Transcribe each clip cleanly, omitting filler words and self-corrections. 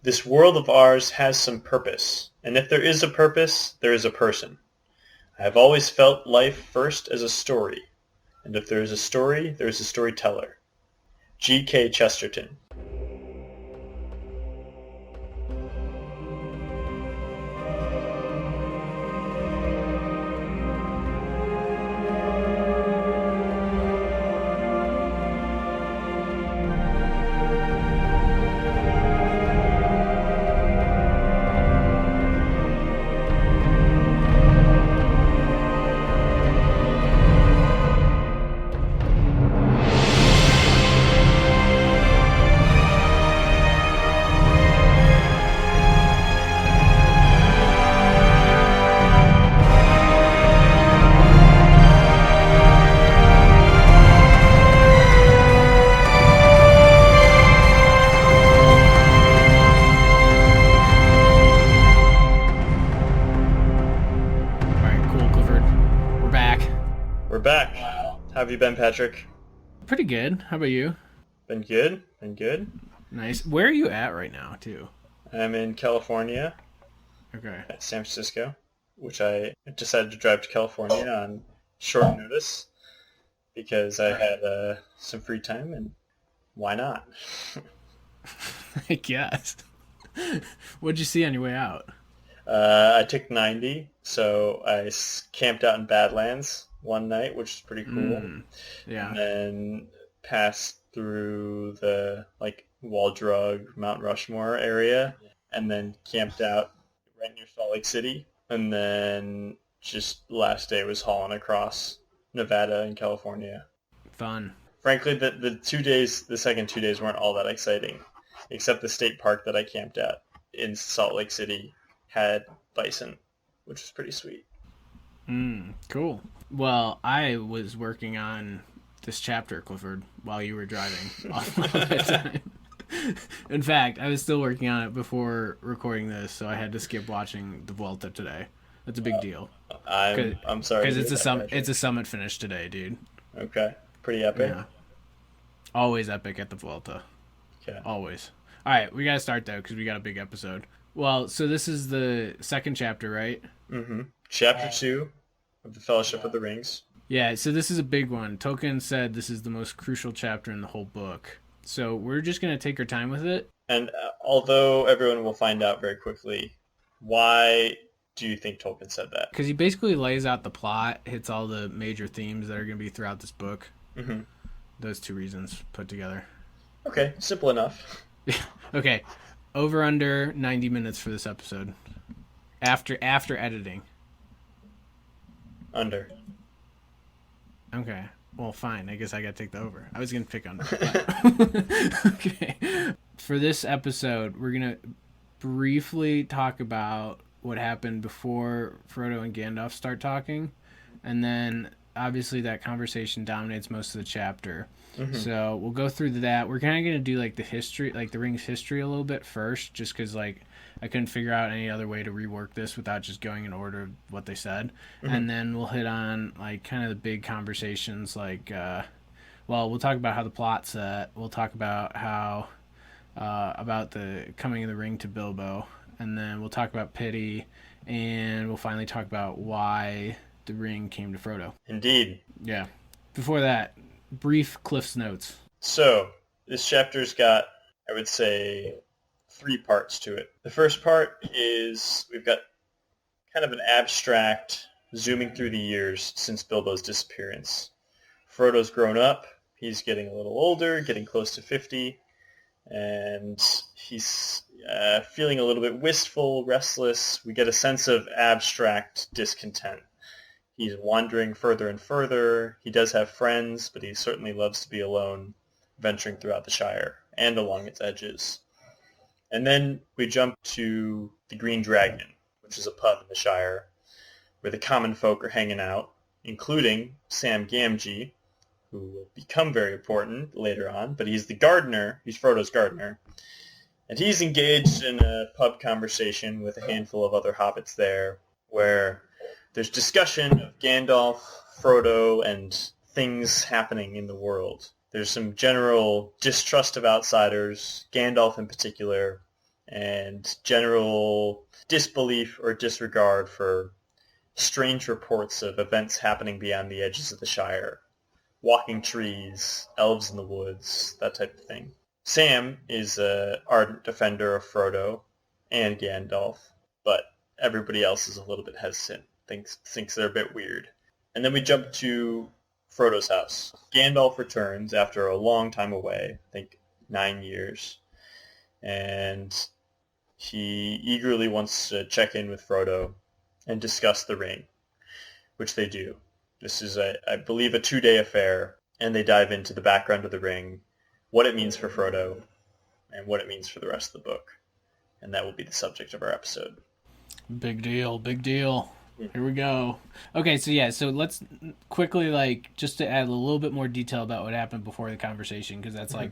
This world of ours has some purpose, and if there is a purpose, there is a person. I have always felt life first as a story, and if there is a story, there is a storyteller. G.K. Chesterton. We're back. How have you been, Patrick? Pretty good. How about you? Been good. Been good. Nice. Where are you at right now, too? I'm in California. Okay. At San Francisco, which I decided to drive to California on short notice because I had some free time, and why not? I guess. What'd you see on your way out? I took 90, so I camped out in Badlands one night, which is pretty cool. Yeah. And then passed through the Wall Drug, Mount Rushmore area, and then camped out right near Salt Lake City. And then just last day was hauling across Nevada and California. Fun. Frankly, the second 2 days weren't all that exciting, except the state park that I camped at in Salt Lake City had bison, which was pretty sweet. Cool. Well, I was working on this chapter, Clifford, while you were driving all that time. In fact, I was still working on it before recording this, so I had to skip watching the Vuelta today. That's a big deal. I'm sorry. Because it's a summit finish today, dude. Okay. Pretty epic. Yeah. Always epic at the Vuelta. Okay. Always. All right, we got to start, though, because we got a big episode. Well, so this is the second chapter, right? Mm-hmm. Chapter 2 of the Fellowship of the Rings. Yeah, so this is a big one. Tolkien said this is the most crucial chapter in the whole book. So we're just going to take our time with it. And although everyone will find out very quickly, why do you think Tolkien said that? Because he basically lays out the plot, hits all the major themes that are going to be throughout this book. Mm-hmm. Those two reasons put together. Okay, simple enough. Okay, over under 90 minutes for this episode. After editing. Under. Okay. Well, fine. I guess I gotta take the over. I was gonna pick under. Okay. For this episode, we're gonna briefly talk about what happened before Frodo and Gandalf start talking, and then obviously that conversation dominates most of the chapter. Mm-hmm. So we'll go through that. We're kind of gonna do the history, the Ring's history a little bit first, just because I couldn't figure out any other way to rework this without just going in order of what they said. Mm-hmm. And then we'll hit on kind of the big conversations we'll talk about how the plot's set. We'll talk about how about the coming of the ring to Bilbo, and then we'll talk about pity, and we'll finally talk about why the ring came to Frodo. Indeed. Yeah. Before that, brief Cliff's notes. So this chapter's got, I would say, 3 parts to it. The first part is we've got kind of an abstract zooming through the years since Bilbo's disappearance. Frodo's grown up. He's getting a little older, getting close to 50, and he's feeling a little bit wistful, restless. We get a sense of abstract discontent. He's wandering further and further. He does have friends, but he certainly loves to be alone, venturing throughout the Shire and along its edges. And then we jump to the Green Dragon, which is a pub in the Shire, where the common folk are hanging out, including Sam Gamgee, who will become very important later on, but he's the gardener, he's Frodo's gardener, and he's engaged in a pub conversation with a handful of other hobbits there, where there's discussion of Gandalf, Frodo, and things happening in the world. There's some general distrust of outsiders, Gandalf in particular, and general disbelief or disregard for strange reports of events happening beyond the edges of the Shire. Walking trees, elves in the woods, that type of thing. Sam is an ardent defender of Frodo and Gandalf, but everybody else is a little bit hesitant, thinks they're a bit weird. And then we jump to Frodo's house. Gandalf returns after a long time away, I think 9 years, and he eagerly wants to check in with Frodo and discuss the ring, which they do. This is, I believe, a 2-day affair, and they dive into the background of the ring, what it means for Frodo, and what it means for the rest of the book. And that will be the subject of our episode. Big deal, big deal. Here we go. Okay, so let's quickly, just to add a little bit more detail about what happened before the conversation, because that's I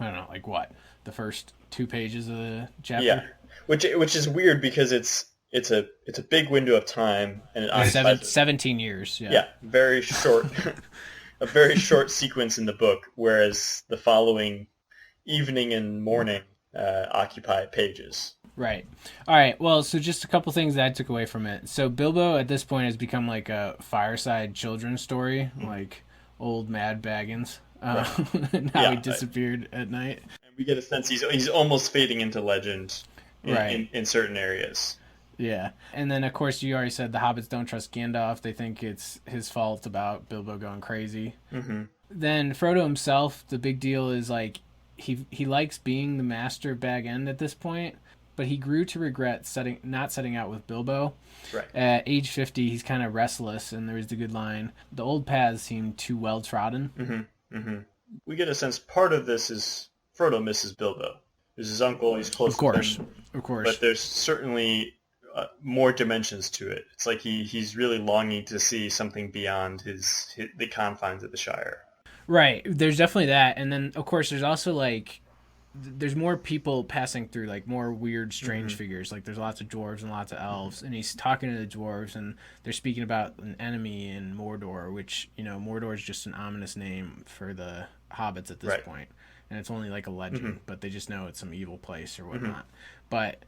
don't know, what? The first 2 pages of the chapter? Yeah, which is weird because it's a big window of time, and it occupies 17 years. Yeah, very short, a very short sequence in the book, whereas the following evening and morning occupy pages. Right. All right. Well, so just a couple things that I took away from it. So Bilbo at this point has become like a fireside children's story, like old Mad Baggins. And how he disappeared at night. And we get a sense he's almost fading into legend in certain areas. Yeah. And then, of course, you already said the hobbits don't trust Gandalf. They think it's his fault about Bilbo going crazy. Mm-hmm. Then Frodo himself, the big deal is, he likes being the master of Bag End at this point, but he grew to regret not setting out with Bilbo. Right. At age 50, he's kind of restless, and there's the good line, the old paths seem too well-trodden. Mm-hmm. Mm-hmm. We get a sense part of this is Frodo misses Bilbo. There's his uncle, he's close to him. Of course. But there's certainly more dimensions to it. It's like he's really longing to see something beyond the confines of the Shire. Right. There's definitely that. And then, of course, there's also, there's more people passing through, more weird, strange figures. There's lots of dwarves and lots of elves. And he's talking to the dwarves, and they're speaking about an enemy in Mordor, which, Mordor is just an ominous name for the hobbits at this point. And it's only a legend, but they just know it's some evil place or whatnot. But...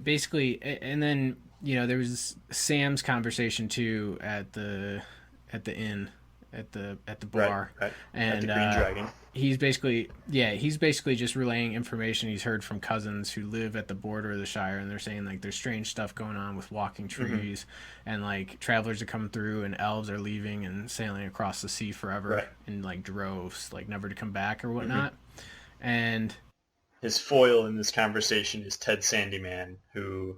basically, and then there was Sam's conversation too at the inn, at the bar, right. And at the Green Dragon. He's basically just relaying information he's heard from cousins who live at the border of the Shire, and they're saying there's strange stuff going on with walking trees, and travelers are coming through, and elves are leaving and sailing across the sea forever in droves, never to come back or whatnot, and. His foil in this conversation is Ted Sandyman, who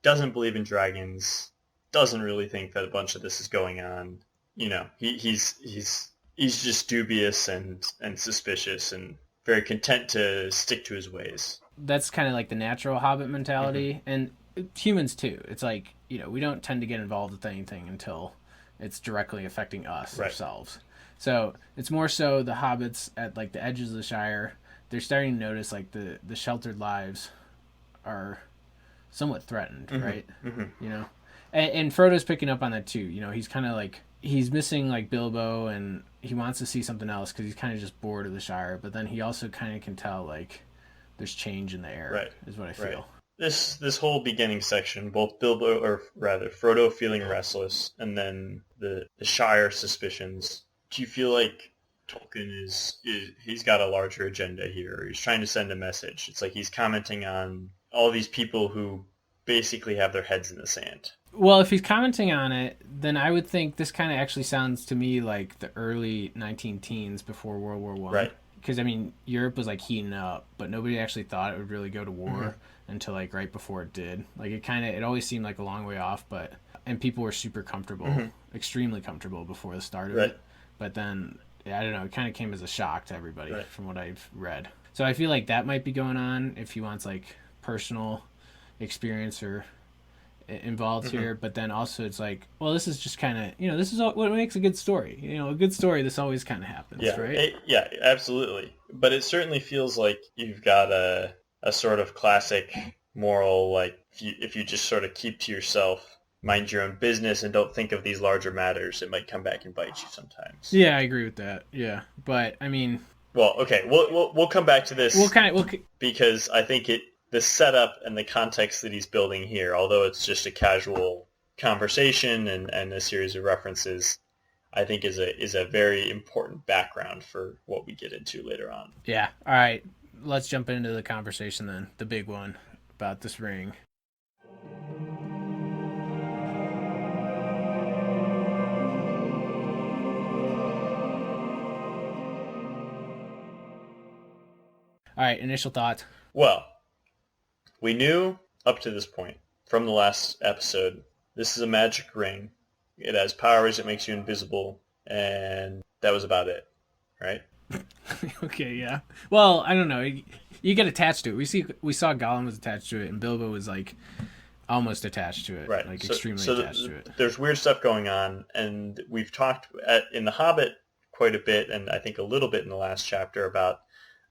doesn't believe in dragons, doesn't really think that a bunch of this is going on. He's just dubious and suspicious and very content to stick to his ways. That's kind of the natural hobbit mentality, and humans too. It's we don't tend to get involved with anything until it's directly affecting us ourselves. So it's more so the hobbits at the edges of the Shire. They're starting to notice the sheltered lives are somewhat threatened, right? Mm-hmm. And Frodo's picking up on that too. He's kind of he's missing Bilbo, and he wants to see something else because he's kind of just bored of the Shire. But then he also kind of can tell there's change in the air, is what I feel. Right. This whole beginning section, both Bilbo, or rather Frodo, feeling restless, and then the Shire suspicions. Do you feel like Tolkien he's got a larger agenda here? He's trying to send a message. It's he's commenting on all these people who basically have their heads in the sand. Well, if he's commenting on it, then I would think this kind of actually sounds to me like the early 19-teens before World War I. Right. Because, Europe was heating up, but nobody actually thought it would really go to war until right before it did. It always seemed a long way off, and people were super comfortable, extremely comfortable before the start of it. But then... I don't know, it kind of came as a shock to everybody from what I've read. So I feel that might be going on if he wants personal experience or involved here. But then also it's this is just kind of, this is what makes a good story. A good story, this always kind of happens, right? Yeah, absolutely. But it certainly feels like you've got a sort of classic moral, if you just sort of keep to yourself, mind your own business, and don't think of these larger matters, it might come back and bite you sometimes. Yeah, I agree with that. Yeah, but well, okay, we'll come back to this. Because I think setup and the context that he's building here, although it's just a casual conversation and a series of references, I think is a very important background for what we get into later on. Yeah. All right. Let's jump into the conversation then. The big one about this ring. All right, initial thoughts. Well, we knew up to this point from the last episode, this is a magic ring. It has powers, it makes you invisible, and that was about it, right? Okay, yeah. Well, I don't know. You get attached to it. We saw Gollum was attached to it, and Bilbo was like almost attached to it, right? Like extremely attached to it. There's weird stuff going on, and we've talked in The Hobbit quite a bit, and I think a little bit in the last chapter about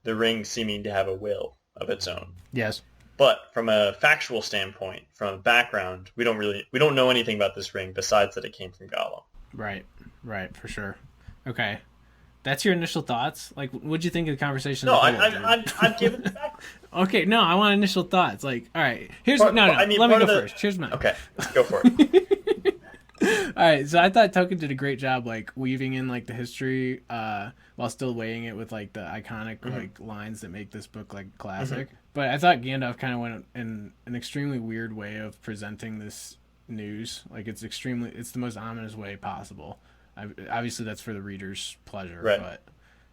the ring seeming to have a will of its own. Yes. But from a factual standpoint, from a background, we don't know anything about this ring besides that it came from Gollum. Right, for sure. Okay. That's your initial thoughts? Like, what'd you think of the conversation? No, I'm giving it back. Okay, no, I want initial thoughts. Like, all right, let me go first. Here's mine. Okay, let's go for it. All right, so I thought Tolkien did a great job, like weaving in like the history, while still weighing it with like the iconic like lines that make this book like classic. But I thought Gandalf kind of went in an extremely weird way of presenting this news. Like it's the most ominous way possible. Obviously, that's for the reader's pleasure, right. But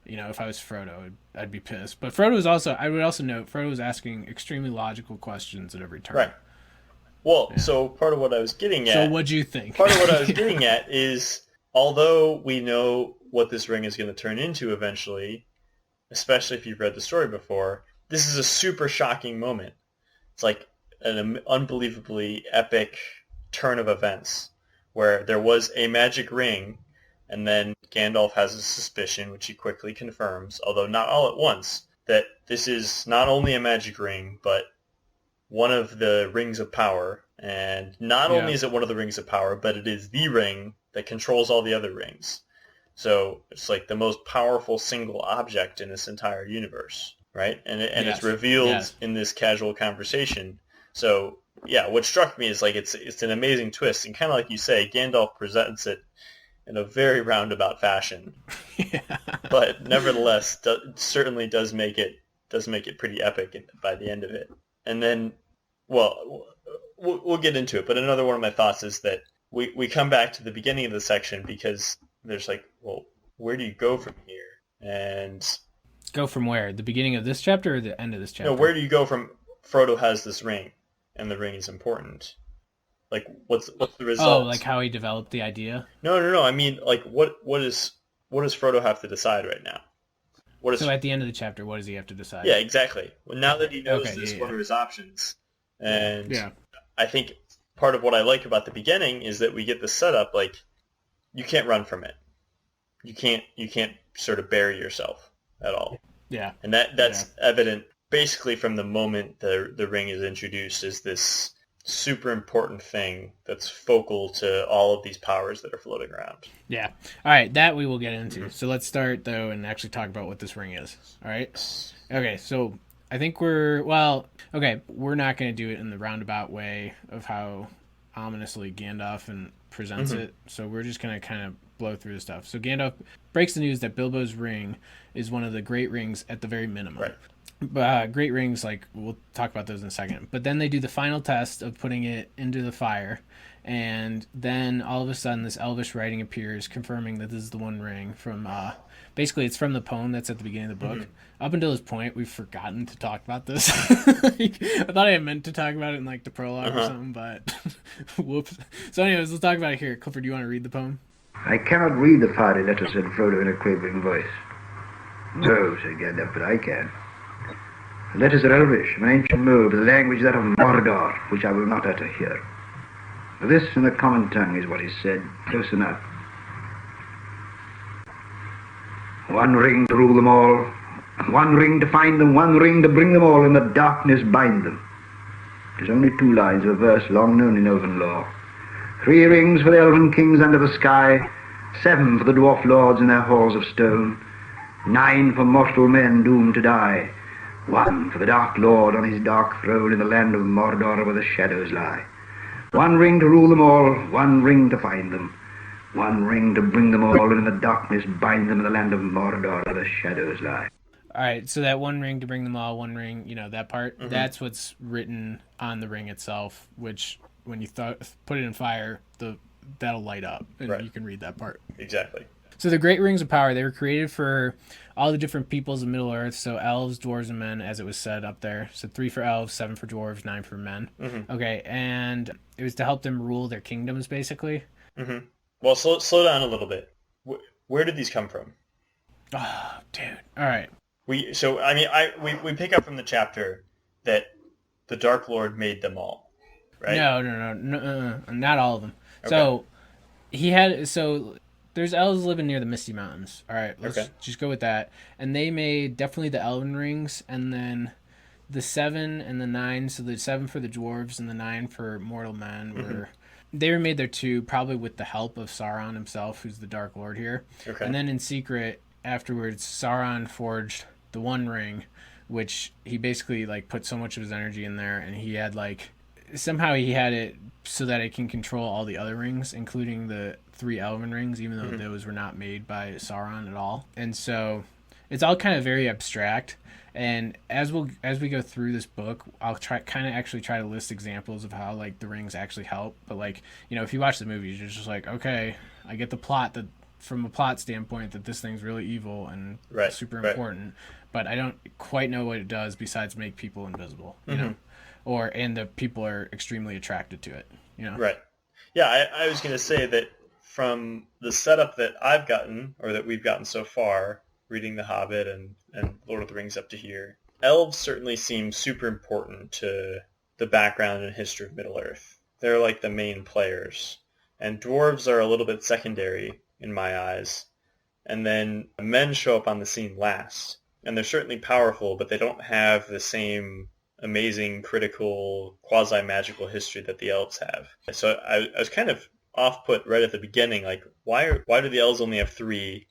if I was Frodo, I'd be pissed. But I would also note, Frodo was asking extremely logical questions at every turn. Right. Well, yeah. So part of what I was getting at... So what'd you think? Part of what I was getting at is, although we know what this ring is going to turn into eventually, especially if you've read the story before, this is a super shocking moment. It's like an unbelievably epic turn of events where there was a magic ring, and then Gandalf has a suspicion, which he quickly confirms, although not all at once, that this is not only a magic ring, but one of the rings of power. And not only is it one of the rings of power, but it is the ring that controls all the other rings. So it's like the most powerful single object in this entire universe, right? And it's revealed in this casual conversation. So yeah, what struck me is like it's an amazing twist, and kind of like you say, Gandalf presents it in a very roundabout fashion. But nevertheless, certainly does make it pretty epic by the end of it. And then, well, we'll get into it. But another one of my thoughts is that we come back to the beginning of the section because there's like, well, where do you go from here? And go from where? The beginning of this chapter or the end of this chapter? No, where do you go from Frodo has this ring, and the ring is important? Like, what's the result? Oh, like how he developed the idea? No. I mean, like, what does Frodo have to decide right now? So at the end of the chapter, what does he have to decide? Yeah, exactly. Well, now that he knows what are his options, and I think part of what I like about the beginning is that we get the setup. Like, you can't run from it. You can't sort of bury yourself at all. Yeah, and that's evident basically from the moment the ring is introduced as this super important thing that's focal to all of these powers that are floating around. Yeah. All right, that we will get into. So let's start, though, and actually talk about what this ring is. All right? Okay, so I think we're not going to do it in the roundabout way of how ominously Gandalf presents it. So we're just going to kind of blow through the stuff. So Gandalf breaks the news that Bilbo's ring is one of the great rings at the very minimum. Right. Great rings, like we'll talk about those in a second, but then they do the final test of putting it into the fire, and then all of a sudden this elvish writing appears confirming that this is the one ring from basically it's from the poem that's at the beginning of the book. Up until this point we've forgotten to talk about this. I thought I had meant to talk about it in like the prologue or something, but whoops. So anyways, let's talk about it here. Clifford, do you want to read the poem? I cannot read the fiery letter, said Frodo in a quavering voice. No, said Gandalf, but I can. The letters are Elvish, of an ancient mode, the language that of Mordor, which I will not utter here. This in the common tongue is what is said, close enough. One ring to rule them all, one ring to find them, one ring to bring them all, and the darkness bind them. It is only 2 lines of a verse long known in elven lore. 3 rings for the elven kings under the sky, 7 for the dwarf lords in their halls of stone, 9 for mortal men doomed to die. One for the Dark Lord on his dark throne in the land of Mordor where the shadows lie. One ring to rule them all, one ring to find them. One ring to bring them all, and in the darkness bind them in the land of Mordor where the shadows lie. All right, so that one ring to bring them all, one ring, that part, Mm-hmm. that's what's written on the ring itself, which when you put it in fire, that'll light up, and Right. you can read that part. Exactly. So the Great Rings of Power, they were created for all the different peoples of Middle-earth, so elves, dwarves, and men, as it was said up there. So 3 for elves, 7 for dwarves, 9 for men. Mm-hmm. Okay, and it was to help them rule their kingdoms, basically. Mm-hmm. Well, slow down a little bit. Where did these come from? Oh, dude. All right. We pick up from the chapter that the Dark Lord made them all, right? No, not all of them. Okay. So there's elves living near the Misty Mountains. All right, let's just go with that. And they made definitely the Elven rings, and then the 7 and the 9. So the 7 for the dwarves and the 9 for mortal men were. They were made there too, probably with the help of Sauron himself, who's the Dark Lord here. Okay. And then in secret, afterwards, Sauron forged the One Ring, which he basically put so much of his energy in there, and he had somehow he had it so that it can control all the other rings, including the 3 Elven rings, even though those were not made by Sauron at all. And so it's all kind of very abstract. And as we go through this book, I'll try to list examples of how the rings actually help. But if you watch the movies, you're just okay, I get the plot that from a plot standpoint that this thing's really evil and super important, but I don't quite know what it does besides make people invisible, you know, and the people are extremely attracted to it, Right. Yeah, I was going to say that from the setup that I've gotten, or that we've gotten so far, reading The Hobbit and Lord of the Rings up to here, elves certainly seem super important to the background and history of Middle-earth. They're the main players. And dwarves are a little bit secondary in my eyes. And then men show up on the scene last. And they're certainly powerful, but they don't have the same amazing, critical, quasi-magical history that the elves have. So I was kind of off-put right at the beginning, why do the elves only have 3,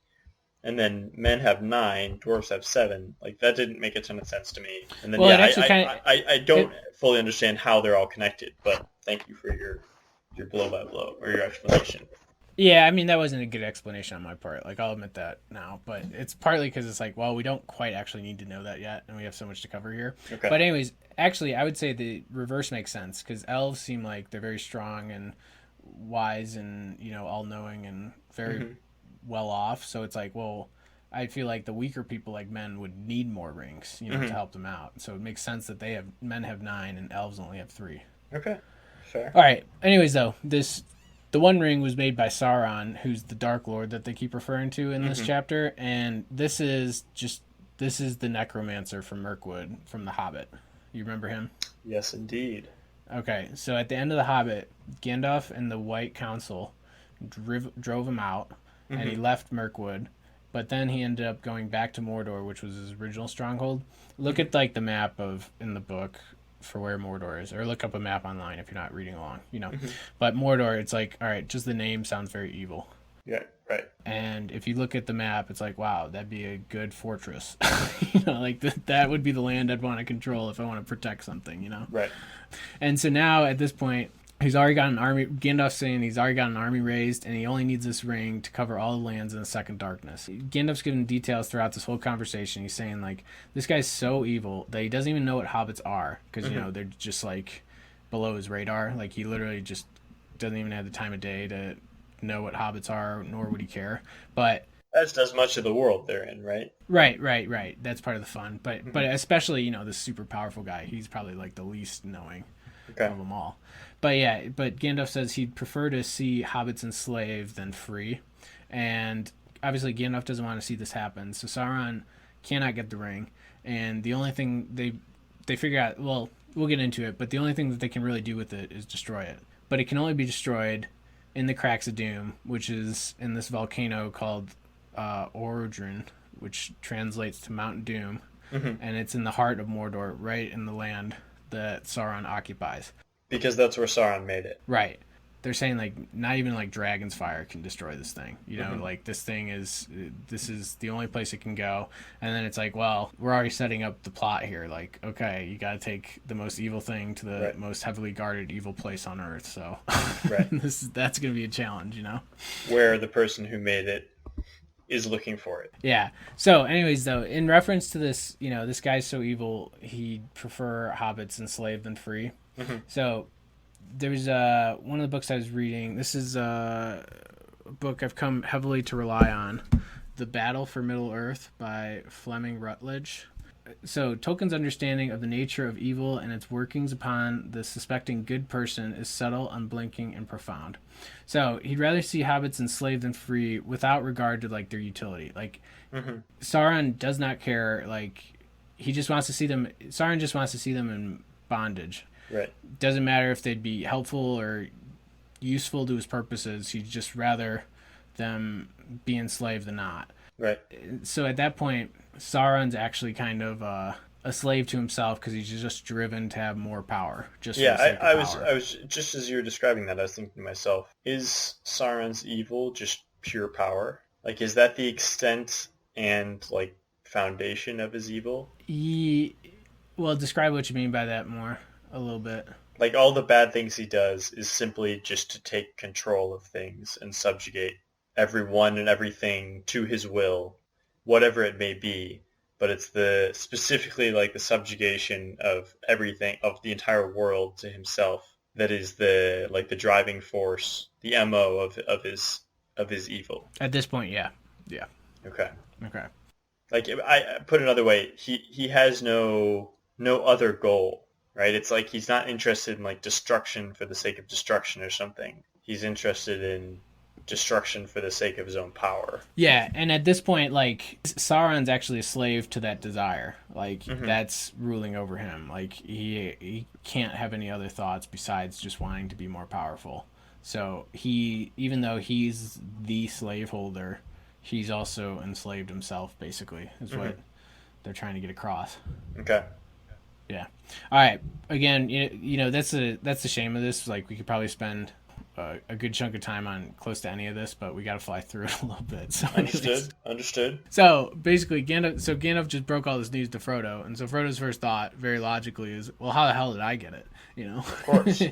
and then men have 9, dwarves have 7? That didn't make a ton of sense to me. And then I don't fully understand how they're all connected, but thank you for your blow-by-blow, or your explanation. Yeah, I mean, that wasn't a good explanation on my part. I'll admit that now. But it's partly because it's we don't quite actually need to know that yet, and we have so much to cover here. Okay. But anyways, actually, I would say the reverse makes sense, because elves seem like they're very strong and wise and, all-knowing and very well off. So it's I feel like the weaker people like men would need more rings, to help them out. So it makes sense that men have 9 and elves only have 3. Okay, fair. All right. Anyways, though, the One Ring was made by Sauron, who's the Dark Lord that they keep referring to in this chapter, and this is the necromancer from Mirkwood from The Hobbit. You remember him? Yes, indeed. Okay, so at the end of The Hobbit, Gandalf and the White Council drove him out, and he left Mirkwood, but then he ended up going back to Mordor, which was his original stronghold. Look at the map in the book for where Mordor is, or look up a map online if you're not reading along, But Mordor, it's all right, just the name sounds very evil. Yeah, right. And if you look at the map, it's wow, that'd be a good fortress. That would be the land I'd want to control if I want to protect something, Right. And so now at this point, he's already got an army. Gandalf's saying he's already got an army raised, and he only needs this ring to cover all the lands in the Second Darkness. Gandalf's giving details throughout this whole conversation. He's saying this guy's so evil that he doesn't even know what hobbits are, because they're just below his radar. He literally just doesn't even have the time of day to know what hobbits are, nor would he care. But as does much of the world they're in, right? Right. That's part of the fun. But especially this super powerful guy, he's probably the least knowing of them all. But yeah, Gandalf says he'd prefer to see hobbits enslaved than free. And obviously Gandalf doesn't want to see this happen. So Sauron cannot get the ring. And the only thing they figure out, well, we'll get into it, but the only thing that they can really do with it is destroy it. But it can only be destroyed in the Cracks of Doom, which is in this volcano called Orodruin, which translates to Mount Doom. And it's in the heart of Mordor, right in the land that Sauron occupies. Because that's where Sauron made it. Right. they're saying like not even like dragon's fire can destroy this thing. You know, like this is the only place it can go. And then it's like, well, we're already setting up the plot here. Like, okay, you got to take the most evil thing to the most heavily guarded evil place on Earth. So that's going to be a challenge, you know, where the person who made it is looking for it. Yeah. So anyways, though, in reference to this, you know, this guy's so evil, he'd prefer hobbits enslaved than free. So there's one of the books I was reading. This is a book I've come heavily to rely on, The Battle for Middle-earth by Fleming Rutledge. So Tolkien's understanding of the nature of evil and its workings upon the suspecting good person is subtle, unblinking, and profound. So he'd rather see hobbits enslaved than free without regard to like their utility. Like Sauron does not care. Like he just wants to see them. Sauron just wants to see them in bondage. Right. Doesn't matter if they'd be helpful or useful to his purposes. He'd just rather them be enslaved than not. Right. So at that point, Sauron's actually kind of a slave to himself because he's just driven to have more power. I was just as you were describing that, I was thinking to myself, is Sauron's evil just pure power? Like, is that the extent and like foundation of his evil? Well, describe what you mean by that more a little bit. Like all the bad things he does is simply just to take control of things and subjugate everyone and everything to his will, whatever it may be. But it's specifically like the subjugation of everything, of the entire world to himself, that is the driving force, the MO of his evil. At this point, yeah. Okay. Like I put it another way, he has no other goal, right? It's like he's not interested in like destruction for the sake of destruction or something. He's interested in destruction for the sake of his own power. Yeah, and at this point, like, Sauron's actually a slave to that desire. Like, that's ruling over him. Like, he can't have any other thoughts besides just wanting to be more powerful. So even though he's the slaveholder, he's also enslaved himself, basically, is what they're trying to get across. Okay. Yeah. All right. Again, you know that's the shame of this. Like, we could probably spend a good chunk of time on close to any of this, but we got to fly through it a little bit. So Understood. So basically, Gandalf just broke all this news to Frodo, and so Frodo's first thought, very logically, is, well, how the hell did I get it? You know, of course.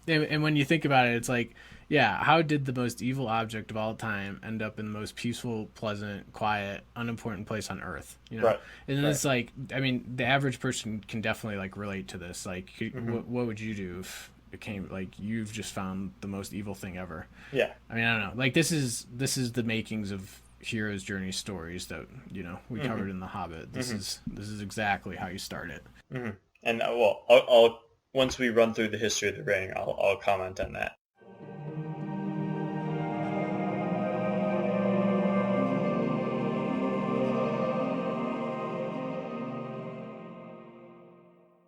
and when you think about it, it's like, yeah, how did the most evil object of all time end up in the most peaceful, pleasant, quiet, unimportant place on Earth? You know, and then it's like, I mean, the average person can definitely like relate to this. Like, what would you do if it came like you've just found the most evil thing ever? Yeah. I mean, I don't know. Like, this is the makings of hero's journey stories that, you know, we covered in The Hobbit. This is exactly how you start it. And I'll once we run through the history of the ring, I'll comment on that.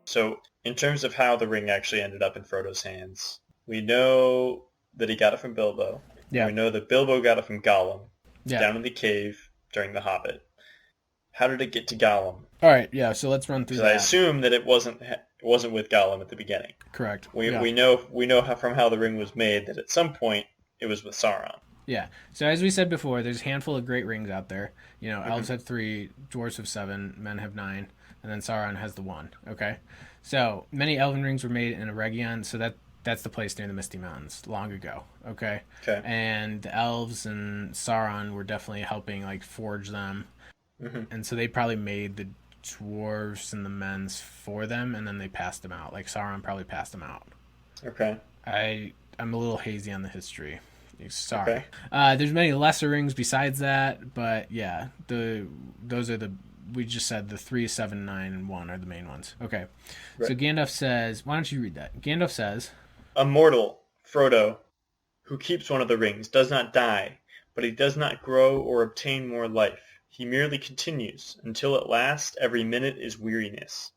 So, in terms of how the ring actually ended up in Frodo's hands, we know that he got it from Bilbo. Yeah. We know that Bilbo got it from Gollum down in the cave during The Hobbit. How did it get to Gollum? All right, yeah. So let's run through that. I assume that it wasn't with Gollum at the beginning. Correct. We know from how the ring was made that at some point it was with Sauron. Yeah. So as we said before, there's a handful of great rings out there. You know, elves have 3, dwarves have 7, men have 9. And then Sauron has the 1, okay? So, many elven rings were made in Eregion, so that's the place near the Misty Mountains, long ago, okay? Okay. And the elves and Sauron were definitely helping, like, forge them. And so they probably made the dwarves and the men's for them, and then they passed them out. Like, Sauron probably passed them out. Okay. I'm a little hazy on the history. Sorry. Okay. There's many lesser rings besides that, but yeah, those are we just said the 3, 7, 9, and 1 are the main ones. Okay. Right. So Gandalf says, why don't you read that? Gandalf says, "A mortal, Frodo, who keeps one of the rings, does not die, but he does not grow or obtain more life. He merely continues, until at last every minute is weariness.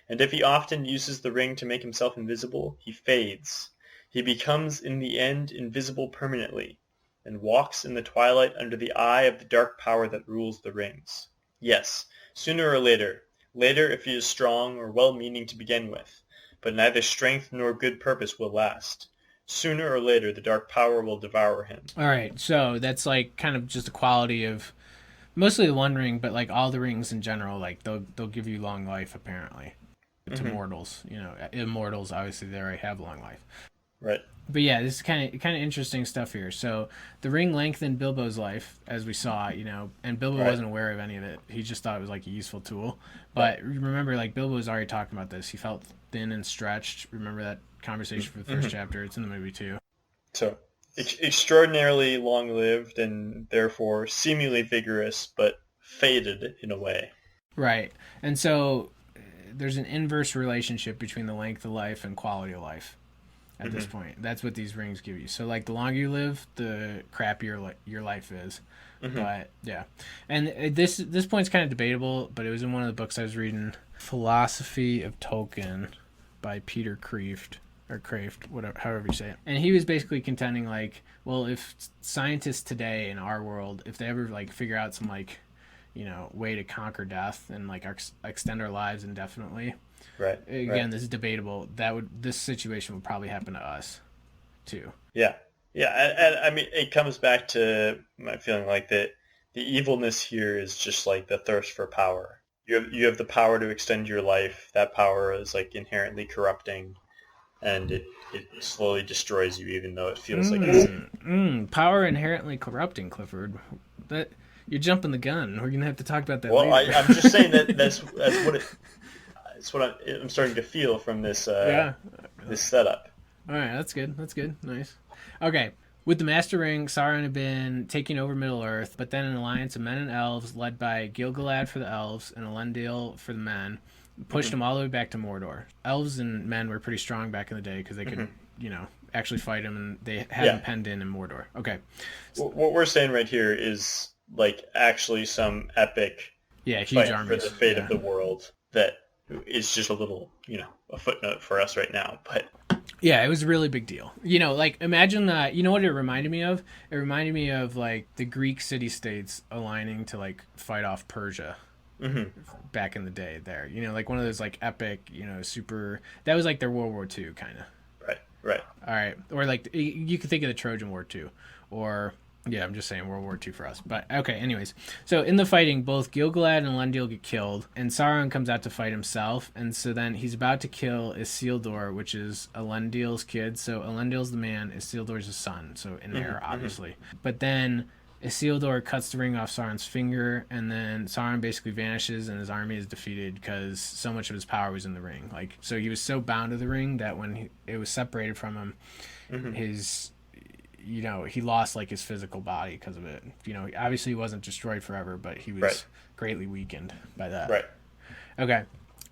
And if he often uses the ring to make himself invisible, he fades. He becomes in the end invisible permanently, and walks in the twilight under the eye of the dark power that rules the rings. Yes, sooner or later if he is strong or well-meaning to begin with, but neither strength nor good purpose will last. Sooner or later, the dark power will devour him. All right, so that's like kind of just a quality of mostly the One Ring, but like all the rings in general, like they'll give you long life apparently to mortals. You know, immortals obviously they already have long life. Right. But yeah, this is kind of interesting stuff here. So the ring lengthened Bilbo's life, as we saw, you know, and Bilbo wasn't aware of any of it. He just thought it was like a useful tool. But remember, like Bilbo was already talking about this. He felt thin and stretched. Remember that conversation from the first chapter? It's in the movie too. So extraordinarily long-lived and therefore seemingly vigorous, but faded in a way. Right, and so there's an inverse relationship between the length of life and quality of life. At this point, that's what these rings give you. So, like, the longer you live, the crappier your life is. But yeah, and this point's kind of debatable, but it was in one of the books I was reading, Philosophy of Tolkien, by Peter Kreeft, whatever, however you say it. And he was basically contending, like, well, if scientists today in our world, if they ever like figure out some like, you know, way to conquer death and like extend our lives indefinitely. Right. Again, this is debatable. This situation would probably happen to us, too. Yeah, and I mean, it comes back to my feeling like that the evilness here is just like the thirst for power. You have the power to extend your life. That power is like inherently corrupting, and it slowly destroys you, even though it feels like it's... Power inherently corrupting, Clifford. That you're jumping the gun. We're gonna have to talk about that later. Well, I'm just saying that's what it. It's what I'm starting to feel from this this setup. All right, that's good. Nice. Okay, with the Master Ring, Sauron had been taking over Middle-earth, but then an alliance of men and elves, led by Gil-galad for the elves and Elendil for the men, pushed them all the way back to Mordor. Elves and men were pretty strong back in the day because they could, you know, actually fight them, and they had them penned in Mordor. Okay. So, what we're saying right here is like actually some epic huge fight armies for the fate of the world that is just a little, you know, a footnote for us right now, but yeah, it was a really big deal. You know, like imagine that. You know what it reminded me of? It reminded me of like the Greek city-states aligning to like fight off Persia back in the day. There, you know, like one of those like epic, you know, super. That was like their World War II kind of. Right. All right, or like you could think of the Trojan War too, or. Yeah, I'm just saying World War II for us. But, okay, anyways. So, in the fighting, both Gil-galad and Elendil get killed, and Sauron comes out to fight himself, and so then he's about to kill Isildur, which is Elendil's kid. So, Elendil's the man, Isildur's his son, so in heir, obviously. But then Isildur cuts the ring off Sauron's finger, and then Sauron basically vanishes, and his army is defeated because so much of his power was in the ring. Like, so he was so bound to the ring that when it was separated from him, his... You know, he lost like his physical body because of it. You know, obviously he wasn't destroyed forever, but he was greatly weakened by that. Right. Okay.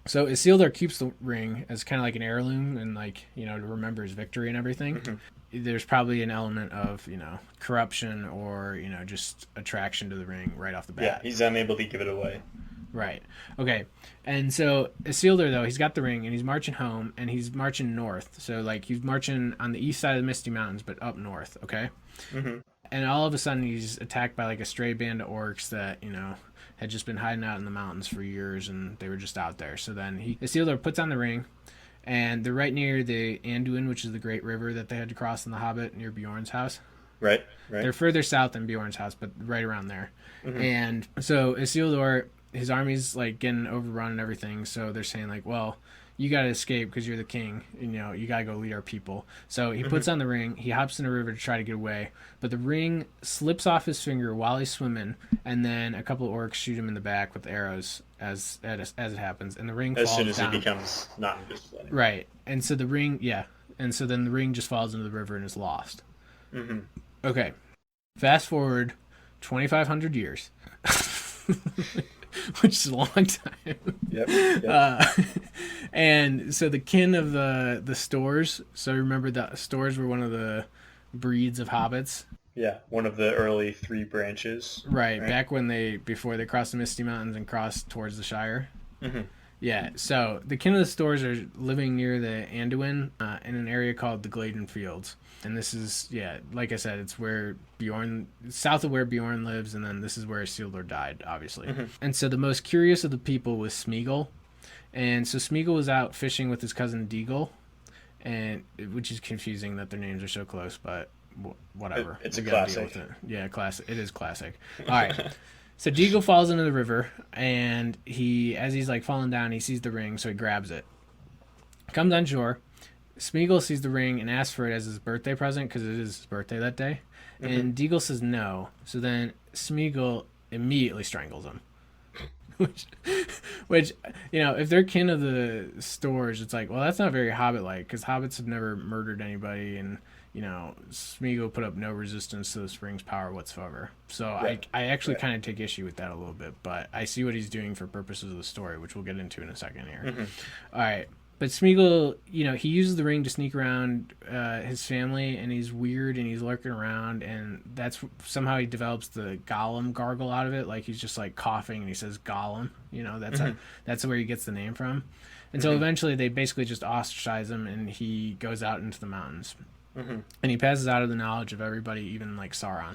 So Isildur keeps the ring as kind of like an heirloom and like, you know, to remember his victory and everything. There's probably an element of, you know, corruption or, you know, just attraction to the ring right off the bat. Yeah, he's unable to give it away. Right. Okay. And so Isildur, though, he's got the ring, and he's marching home, and he's marching north. So, like, he's marching on the east side of the Misty Mountains, but up north, okay? And all of a sudden, he's attacked by, like, a stray band of orcs that, you know, had just been hiding out in the mountains for years, and they were just out there. So then Isildur puts on the ring, and they're right near the Anduin, which is the great river that they had to cross in The Hobbit near Bjorn's house. Right. They're further south than Bjorn's house, but right around there. And so Isildur... his army's like getting overrun and everything, so they're saying like, well, you gotta escape because you're the king, you know, you gotta go lead our people. So he puts on the ring, he hops in the river to try to get away, but the ring slips off his finger while he's swimming, and then a couple of orcs shoot him in the back with arrows as it happens, and the ring falls down. As soon as he becomes not invisible anymore. Right, and so the ring, and so then the ring just falls into the river and is lost. Okay, fast forward 2,500 years. Which is a long time. Yep. And so the kin of the Stores. So remember the Stores were one of the breeds of hobbits. Yeah, one of the early 3 branches. Right. Back when before they crossed the Misty Mountains and crossed towards the Shire. Yeah. So the kin of the Stores are living near the Anduin in an area called the Gladen Fields. And this is, like I said, it's where south of where Bjorn lives, and then this is where Isildur died, obviously. And so the most curious of the people was Smeagol. And so Smeagol was out fishing with his cousin Deagle, and which is confusing that their names are so close, but whatever. It's a We gotta classic. deal with it. Yeah, classic. It is classic. All right. So Deagle falls into the river, and as he's like falling down, he sees the ring, so he grabs it. Comes on shore. Smeagol sees the ring and asks for it as his birthday present because it is his birthday that day. And Deagle says no. So then Smeagol immediately strangles him. which, if they're kin of the Stores, it's like, well, that's not very Hobbit-like because hobbits have never murdered anybody, and Smeagol put up no resistance to the ring's power whatsoever. So right. I actually kind of take issue with that a little bit, but I see what he's doing for purposes of the story, which we'll get into in a second here. All right. But Smeagol, he uses the ring to sneak around his family, and he's weird, and he's lurking around, and that's somehow he develops the Gollum gargle out of it. Like, he's just, like, coughing, and he says Gollum. That's where he gets the name from. And so eventually they basically just ostracize him, and he goes out into the mountains. And he passes out of the knowledge of everybody, even, like, Sauron.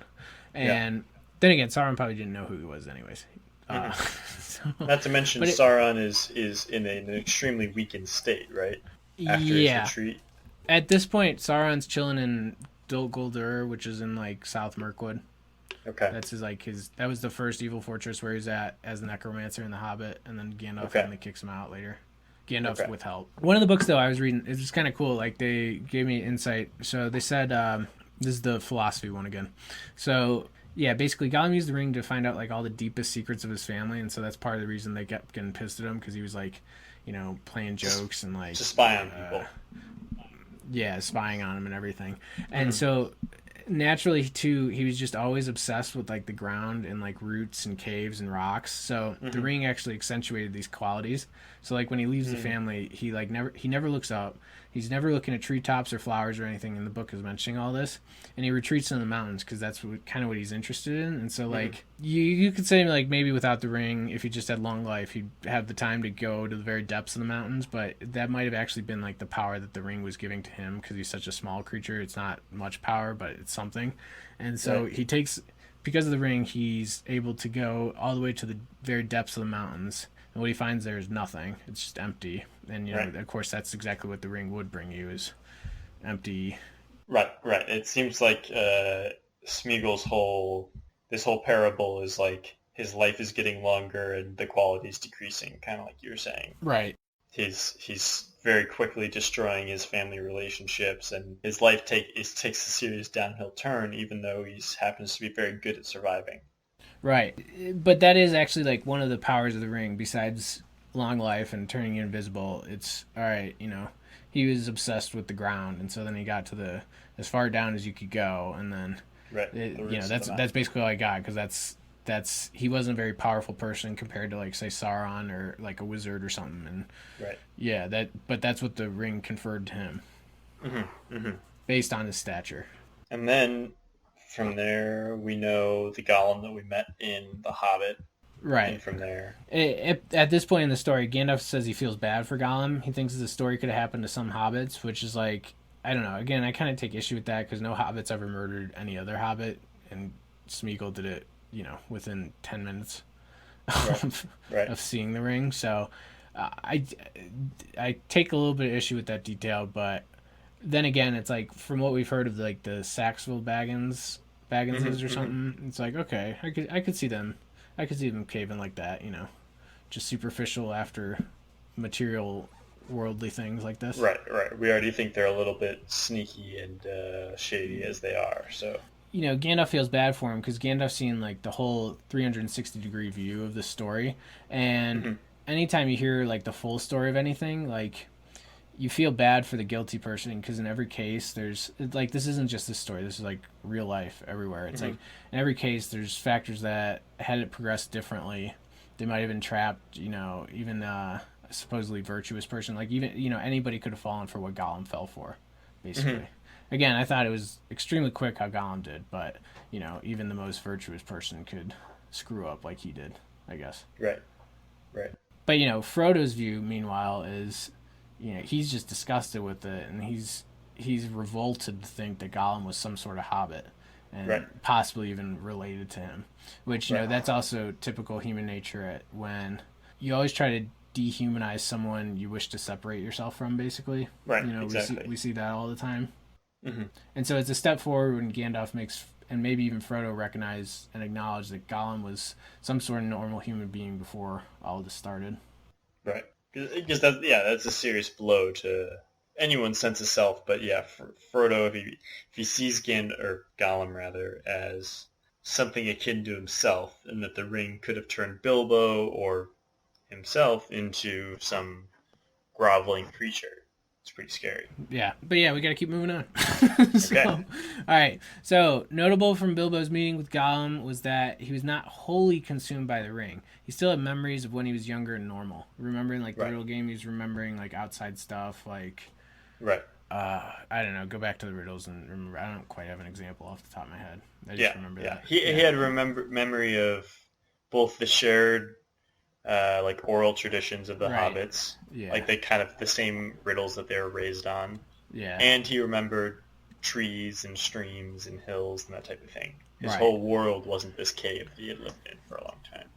And then again, Sauron probably didn't know who he was anyways. Not to mention Sauron is in an extremely weakened state, right? After his retreat. At this point, Sauron's chilling in Dol Guldur, which is in like South Mirkwood. Okay. That's that was the first evil fortress where he's at as the necromancer in The Hobbit, and then Gandalf finally kicks him out later. Gandalf with help. One of the books though I was reading, it was kind of cool. Like they gave me insight. So they said this is the philosophy one again. So yeah, basically Gollum used the ring to find out like all the deepest secrets of his family, and so that's part of the reason they kept getting pissed at him, because he was like, playing jokes and like just spy on people. Yeah, spying on him and everything. And so naturally too, he was just always obsessed with like the ground and like roots and caves and rocks. So the ring actually accentuated these qualities. So like when he leaves the family, he never looks up. He's never looking at treetops or flowers or anything, and the book is mentioning all this. And he retreats in the mountains because that's kind of what he's interested in. And so, like, you could say, like, maybe without the ring, if he just had long life, he'd have the time to go to the very depths of the mountains. But that might have actually been, like, the power that the ring was giving to him, because he's such a small creature. It's not much power, but it's something. And so he takes, because of the ring, he's able to go all the way to the very depths of the mountains. And what he finds there is nothing. It's just empty. And, of course, that's exactly what the ring would bring you, is empty. Right. It seems like Smeagol's whole parable is like his life is getting longer and the quality is decreasing, kind of like you were saying. Right. He's very quickly destroying his family relationships, and his life takes a serious downhill turn, even though he happens to be very good at surviving. Right. But that is actually like one of the powers of the ring, besides long life and turning invisible. It's all right, he was obsessed with the ground, and so then he got to as far down as you could go, and then that's basically all I got, because that's he wasn't a very powerful person compared to like say Sauron or like a wizard or something, and but that's what the ring conferred to him based on his stature. And then from there we know the Gollum that we met in The Hobbit. Right. And from there. At this point in the story, Gandalf says he feels bad for Gollum. He thinks the story could have happened to some hobbits, which is like, I don't know. Again, I kind of take issue with that, because no hobbits ever murdered any other hobbit, and Smeagol did it, within 10 minutes of seeing the ring. So I take a little bit of issue with that detail, but then again, it's like, from what we've heard of like the Saxville Bagginses or something, it's like, okay, I could see them. I could see them caving like that, just superficial after material worldly things like this. Right. We already think they're a little bit sneaky and shady as they are, so. Gandalf feels bad for him, because Gandalf's seen like the whole 360-degree view of the story, and anytime you hear like the full story of anything, like, you feel bad for the guilty person, because in every case there's like, this isn't just this story, this is like real life everywhere. It's like in every case there's factors that, had it progressed differently, they might have been trapped, even a supposedly virtuous person, like even anybody could have fallen for what Gollum fell for, basically. Again, I thought it was extremely quick how Gollum did, but even the most virtuous person could screw up like he did, I guess. Right. But Frodo's view, meanwhile, is he's just disgusted with it, and he's revolted to think that Gollum was some sort of hobbit, and possibly even related to him. Which that's also typical human nature. When you always try to dehumanize someone you wish to separate yourself from, basically. Right, You know, exactly. we see that all the time. Mm-hmm. And so it's a step forward when Gandalf makes, and maybe even Frodo recognize and acknowledge that Gollum was some sort of normal human being before all this started. Right. Because that's a serious blow to anyone's sense of self. But yeah, for Frodo, if he sees Gollum rather, as something akin to himself, and that the ring could have turned Bilbo or himself into some groveling creature, it's pretty scary. Yeah, but yeah, we got to keep moving on. Okay. All right. So, notable from Bilbo's meeting with Gollum was that he was not wholly consumed by the ring. He still had memories of when he was younger and normal. Remembering like the Right. riddle game, he was remembering like outside stuff, like Right. I don't know. Go back to the riddles and remember. I don't quite have an example off the top of my head. I just Yeah. remember Yeah. that. He had memory of both the shared like oral traditions of the Right. hobbits, Yeah. like they kind of the same riddles that they were raised on. Yeah. And he remembered trees and streams and hills and that type of thing. His Right. whole world wasn't this cave that he had lived in for a long time.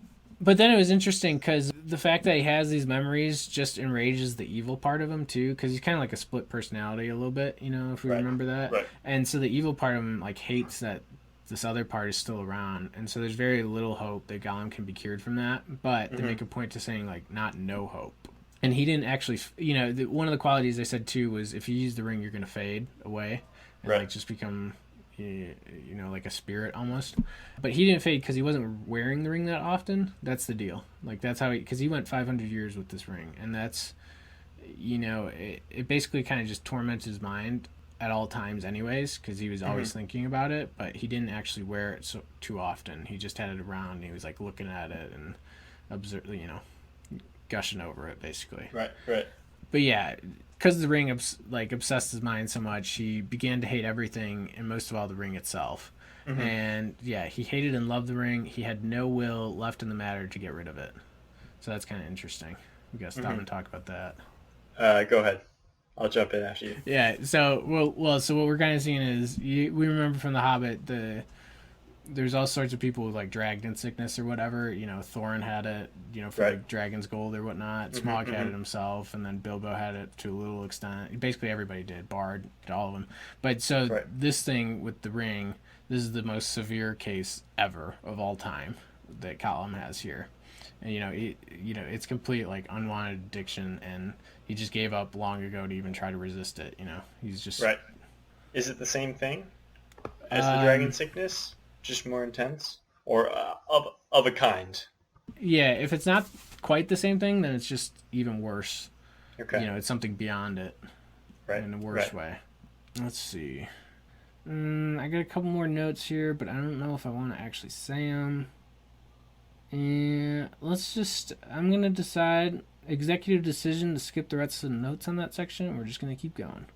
But then it was interesting because the fact that he has these memories just enrages the evil part of him too, because he's kind of like a split personality a little bit, you know, if we remember that. Right. And so the evil part of him like hates that this other part is still around, and so there's very little hope that Gollum can be cured from that. But they make a point to saying like not no hope. And he didn't actually, you know, one of the qualities they said too was if you use the ring, you're going to fade away and like just become, you know, like a spirit almost. But he didn't fade because he wasn't wearing the ring that often. That's the deal. Like that's how because he went 500 years with this ring, and that's, you know, it basically kind of just torments his mind at all times anyways because he was always thinking about it, but he didn't actually wear it too often. He just had it around and he was like looking at it and you know, gushing over it basically. Right. But yeah, because the ring obsessed his mind so much, he began to hate everything and most of all the ring itself. And yeah, he hated and loved the ring. He had no will left in the matter to get rid of it. So that's kind of interesting. We gotta stop and talk about that. Go ahead. I'll jump in after you. Yeah. So so what we're kind of seeing is we remember from The Hobbit there's all sorts of people with like dragon sickness or whatever. You know, Thorin had it, you know, for like dragon's gold or whatnot. Smaug had it himself, and then Bilbo had it to a little extent. Basically, everybody did. Bard, all of them. But so this thing with the ring, this is the most severe case ever of all time that Gollum has here. And it's complete like unwanted addiction, and he just gave up long ago to even try to resist it. You know, he's just right. Is it the same thing as the dragon sickness? Just more intense, or of a kind? Yeah, if it's not quite the same thing, then it's just even worse. Okay. You know, it's something beyond it. Right. In a worse way. Let's see. I got a couple more notes here, but I don't know if I want to actually say them. And I'm going to decide executive decision to skip the rest of the notes on that section, and we're just going to keep going.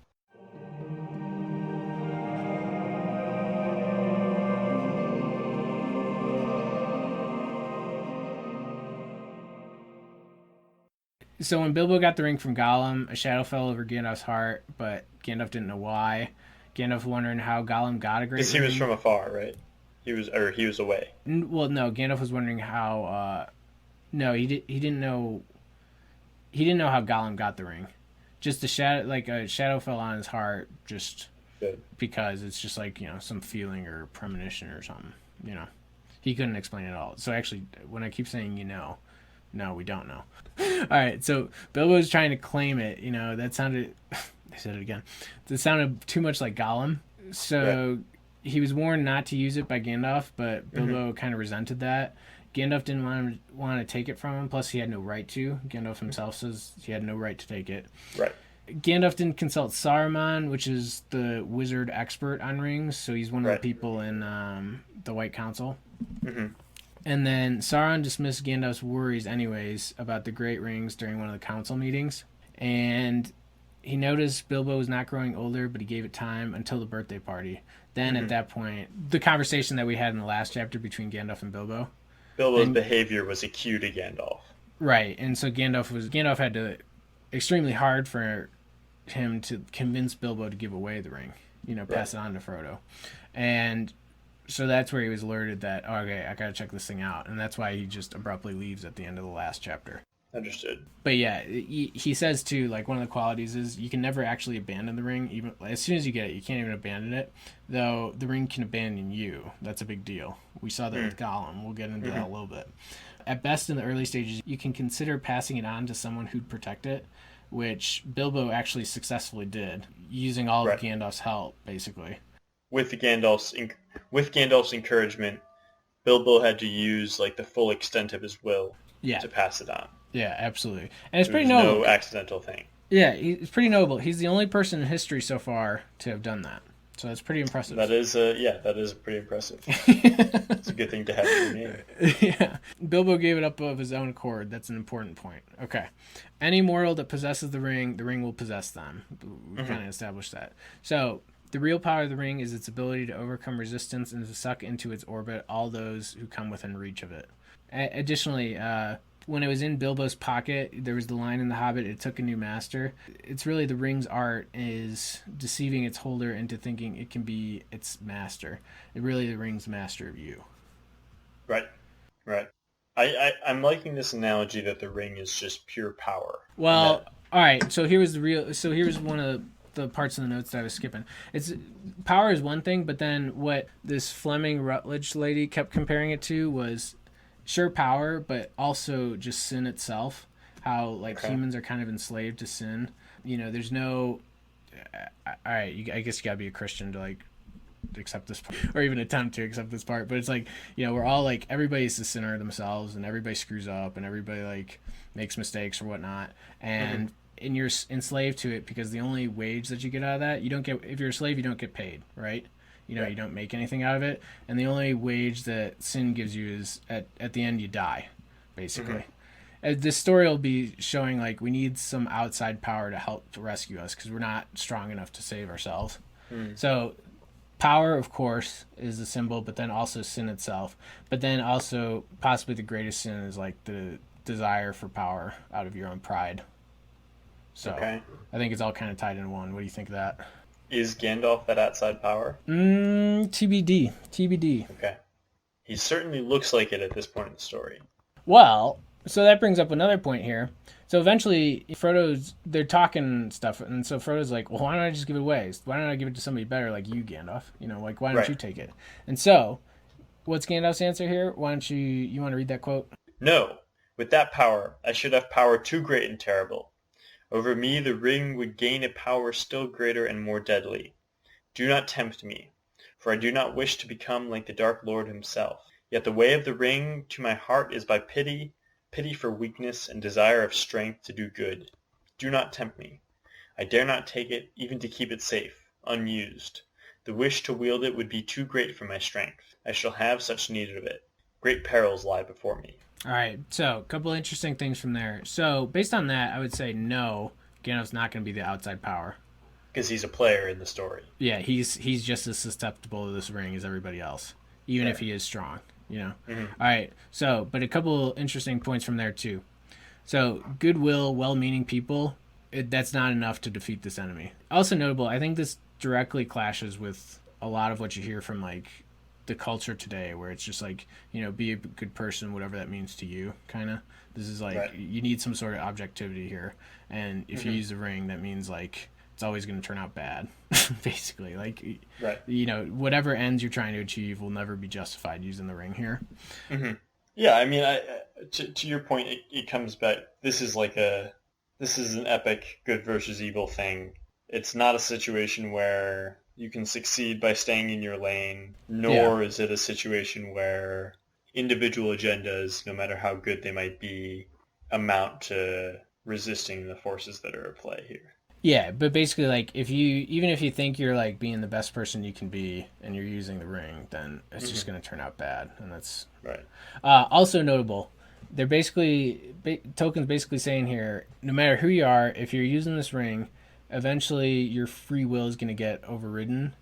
So when Bilbo got the ring from Gollum, a shadow fell over Gandalf's heart, but Gandalf didn't know why. Gandalf wondering how Gollum got a great ring. Because he was from afar, right? He was away. Well, no, Gandalf was wondering how. No, he didn't know. He didn't know how Gollum got the ring. Just a shadow fell on his heart, just because it's just like, you know, some feeling or premonition or something. You know, he couldn't explain it all. So actually, when I keep saying no, we don't know. All right, so Bilbo's trying to claim it. You know, that sounded. I said it again. That sounded too much like Gollum. So he was warned not to use it by Gandalf, but Bilbo kind of resented that. Gandalf didn't want to take it from him. Plus, he had no right to. Gandalf himself says he had no right to take it. Right. Gandalf didn't consult Saruman, which is the wizard expert on rings. So he's one of the people in the White Council. And then Sauron dismissed Gandalf's worries anyways about the Great Rings during one of the council meetings. And he noticed Bilbo was not growing older, but he gave it time until the birthday party. Then at that point, the conversation that we had in the last chapter between Gandalf and Bilbo. Bilbo's behavior was a cue to Gandalf. Right, and so Gandalf had to extremely hard for him to convince Bilbo to give away the ring, you know, pass it on to Frodo. And so that's where he was alerted that, okay, I gotta check this thing out. And that's why he just abruptly leaves at the end of the last chapter. Understood. But yeah, he says too, like one of the qualities is you can never actually abandon the ring. Even as soon as you get it, you can't even abandon it. Though the ring can abandon you. That's a big deal. We saw that with Gollum. We'll get into that a little bit. At best, in the early stages, you can consider passing it on to someone who'd protect it, which Bilbo actually successfully did, using all of Right. Gandalf's help, basically. With Gandalf's encouragement, Bilbo had to use like the full extent of his will Yeah, to pass it on. yeah, absolutely, and it's It pretty was noble. no accidental thing. Yeah, it's pretty noble. He's the only person in history so far to have done that. So that's pretty impressive. That is pretty impressive. It's a good thing to have in your name. Yeah. Bilbo gave it up of his own accord. That's an important point. Okay. Any mortal that possesses the ring will possess them. We kind of established that. So the real power of the ring is its ability to overcome resistance and to suck into its orbit all those who come within reach of it. Additionally, when it was in Bilbo's pocket, there was the line in The Hobbit, it took a new master. It's really the ring's art is deceiving its holder into thinking it can be its master. It really the ring's master of you. Right. I'm liking this analogy that the ring is just pure power. Well, all right. So here's one of the parts of the notes that I was skipping. It's power is one thing, but then what this Fleming Rutledge lady kept comparing it to was sure power, but also just sin itself. How like humans are kind of enslaved to sin. There's no. All right, I guess you gotta be a Christian to like accept this part, or even attempt to accept this part. But it's like we're all like everybody's a sinner themselves, and everybody screws up, and everybody like makes mistakes or whatnot, and you're enslaved to it because the only wage that you get out of that, you don't get. If you're a slave, you don't get paid, right? You don't make anything out of it, and the only wage that sin gives you is at the end you die, basically. This story will be showing like we need some outside power to help to rescue us because we're not strong enough to save ourselves. So power, of course, is the symbol, but then also sin itself. But then also possibly the greatest sin is like the desire for power out of your own pride. So I think it's all kind of tied in one. What do you think of that? Is Gandalf that outside power? TBD. TBD. Okay. He certainly looks like it at this point in the story. Well, so that brings up another point here. So eventually, they're talking stuff, and so Frodo's like, well, why don't I just give it away? Why don't I give it to somebody better like you, Gandalf? Like, why don't you take it? And so, what's Gandalf's answer here? Why don't you want to read that quote? No. With that power, I should have power too great and terrible. Over me the ring would gain a power still greater and more deadly. Do not tempt me, for I do not wish to become like the Dark Lord himself. Yet the way of the ring to my heart is by pity for weakness and desire of strength to do good. Do not tempt me. I dare not take it, even to keep it safe, unused. The wish to wield it would be too great for my strength. I shall have such need of it. Great perils lie before me. All right, so a couple of interesting things from there. So based on that, I would say no, Gandalf's not going to be the outside power. Because he's a player in the story. Yeah, he's just as susceptible to this ring as everybody else, even if he is strong. All right, so but a couple interesting points from there too. So goodwill, well-meaning people, that's not enough to defeat this enemy. Also notable, I think this directly clashes with a lot of what you hear from like the culture today, where it's just like be a good person, whatever that means to you. Kind of, this is like you need some sort of objectivity here, and if you use the ring, that means like it's always going to turn out bad, basically. Like, whatever ends you're trying to achieve will never be justified using the ring here. Yeah, I mean, to your point, it comes back. This is an epic good versus evil thing. It's not a situation where you can succeed by staying in your lane, nor is it a situation where individual agendas, no matter how good they might be, amount to resisting the forces that are at play here. Yeah, but basically, like, even if you think you're like being the best person you can be, and you're using the ring, then it's just going to turn out bad, and that's right. Also notable, they're basically Tolkien's basically saying here, no matter who you are, if you're using this ring, eventually your free will is going to get overridden,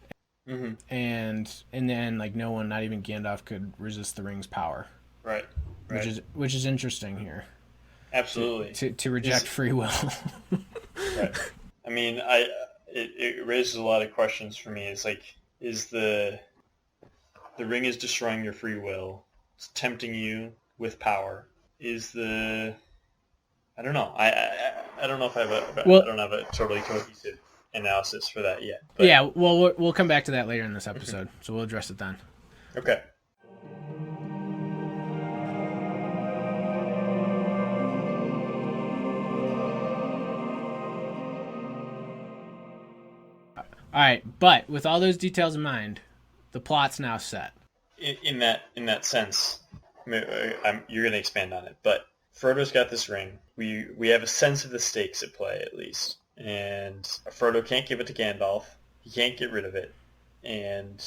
and in the end, like no one, not even Gandalf, could resist the ring's power. Right. Which is interesting here. Absolutely. To reject free will. Right. I mean, it raises a lot of questions for me. It's like, is the ring is destroying your free will? It's tempting you with power. Is the I don't know. I don't know if I don't have a totally cohesive analysis for that yet. But... Yeah, well, we'll come back to that later in this episode, so we'll address it then. Okay. All right, but with all those details in mind, the plot's now set. In that sense, you're going to expand on it, but Frodo's got this ring. We have a sense of the stakes at play, at least. And Frodo can't give it to Gandalf. He can't get rid of it. And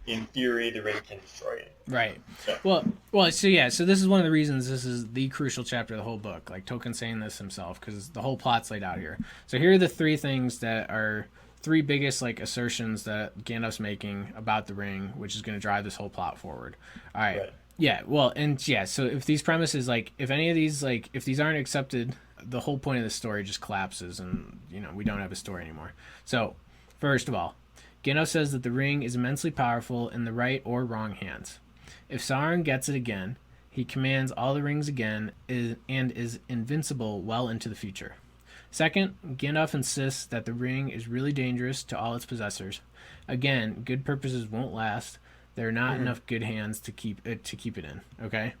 in theory, the ring can destroy it. Right. So. Well. So this is one of the reasons this is the crucial chapter of the whole book. Like Tolkien saying this himself, because the whole plot's laid out here. So here are the three things that are three biggest like assertions that Gandalf's making about the ring, which is going to drive this whole plot forward. All right. Yeah. Well, and yeah. So if these premises, like, if any of these, like, if these aren't accepted, the whole point of the story just collapses, and we don't have a story anymore. So, first of all, Gandalf says that the ring is immensely powerful in the right or wrong hands. If Sauron gets it again, he commands all the rings again and is invincible well into the future. Second, Gandalf insists that the ring is really dangerous to all its possessors. Again, good purposes won't last. There are not enough good hands to keep it in. Okay.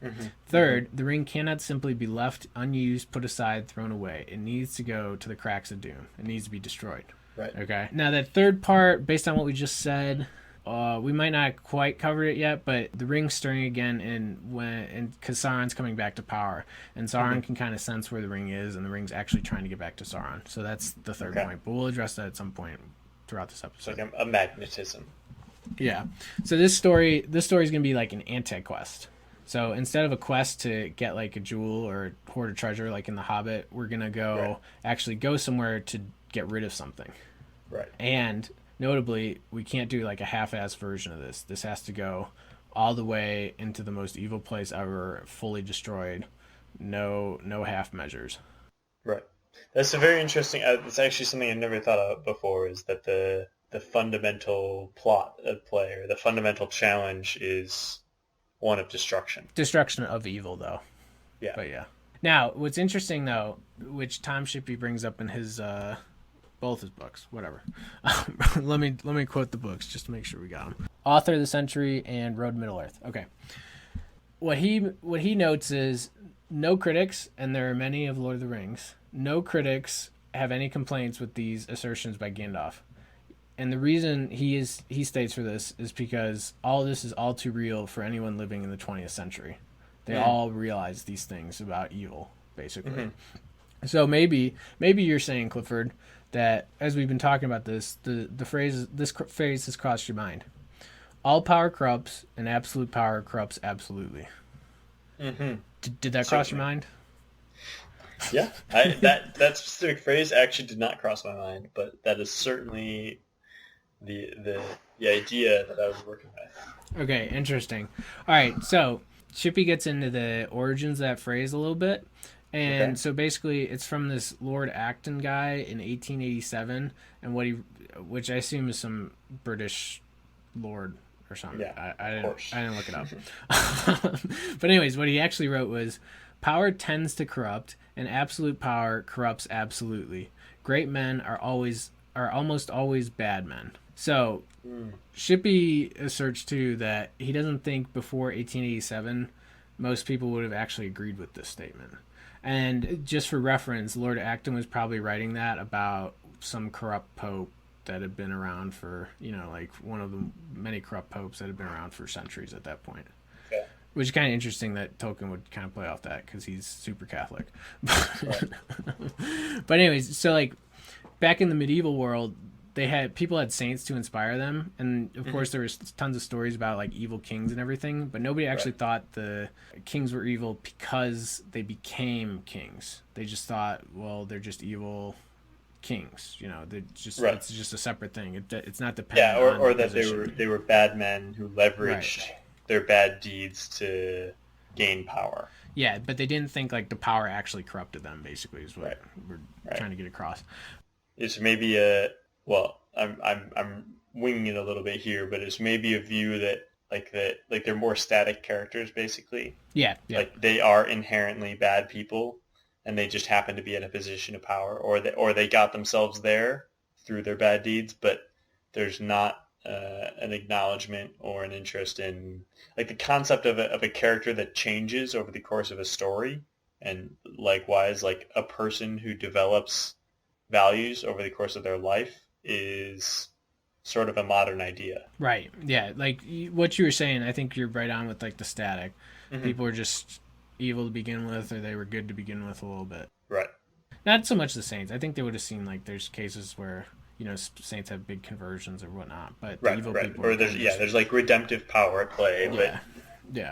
Third, the ring cannot simply be left unused, put aside, thrown away. It needs to go to the cracks of doom. It needs to be destroyed. Right. Okay. Now that third part, based on what we just said, we might not quite cover it yet, but the ring's stirring again, because Sauron's coming back to power, and Sauron can kind of sense where the ring is, and the ring's actually trying to get back to Sauron. So that's the third point. But we'll address that at some point throughout this episode. It's like a magnetism. Yeah. So this story is going to be like an anti-quest. So instead of a quest to get like a jewel or a hoard of treasure like in The Hobbit, we're going to actually go somewhere to get rid of something. Right. And notably, we can't do like a half-ass version of this. This has to go all the way into the most evil place ever, fully destroyed. No half measures. Right. That's a very interesting... it's actually something I've never thought of before, is that the fundamental plot at play, or the fundamental challenge, is one of destruction. Destruction of evil, though. Yeah. But yeah. Now, what's interesting, though, which Tom Shippey brings up in his... both his books, whatever. let me quote the books just to make sure we got them. Author of the Century and Road to Middle-earth. Okay. What he notes is no critics, and there are many of Lord of the Rings, no critics have any complaints with these assertions by Gandalf. And the reason he states for this is because all this is all too real for anyone living in the 20th century. They all realize these things about evil, basically. So maybe you're saying, Clifford, that as we've been talking about this phrase has crossed your mind. All power corrupts, and absolute power corrupts absolutely. Did that cross your mind? Yeah, that specific phrase actually did not cross my mind, but that is certainly the idea that I was working with. Okay, interesting. All right, so Shippey gets into the origins of that phrase a little bit. And so basically it's from this Lord Acton guy in 1887, and which I assume is some British lord or something. Yeah, I didn't look it up. But anyways, what he actually wrote was, power tends to corrupt, and absolute power corrupts absolutely. Great men are almost always bad men. So Shippey asserts too that he doesn't think before 1887 most people would have actually agreed with this statement. And just for reference, Lord Acton was probably writing that about some corrupt pope that had been around for, like one of the many corrupt popes that had been around for centuries at that point. Okay. Which is kind of interesting that Tolkien would kind of play off that because he's super Catholic. But anyways, so like back in the medieval world, people had saints to inspire them, and of course there was tons of stories about like evil kings and everything, but nobody actually thought the kings were evil because they became kings. They just thought, well, they're just evil kings, it's just a separate thing. It's not dependent on or that they were bad men who leveraged their bad deeds to gain power. Yeah, but they didn't think like the power actually corrupted them, basically, is what we're trying to get across. It's maybe I'm winging it a little bit here, but it's maybe a view that they're more static characters, basically. Yeah. Like they are inherently bad people, and they just happen to be in a position of power, or they got themselves there through their bad deeds, but there's not an acknowledgement or an interest in, like, the concept of a character that changes over the course of a story, and likewise, like, a person who develops values over the course of their life is sort of a modern idea. Right. Yeah. Like what you were saying, I think you're right on with like the static. Mm-hmm. People were just evil to begin with, or they were good to begin with a little bit. Right. Not so much the Saints. I think they would have seen like there's cases where Saints have big conversions or whatnot, but the evil people. Or there's like redemptive power at play, but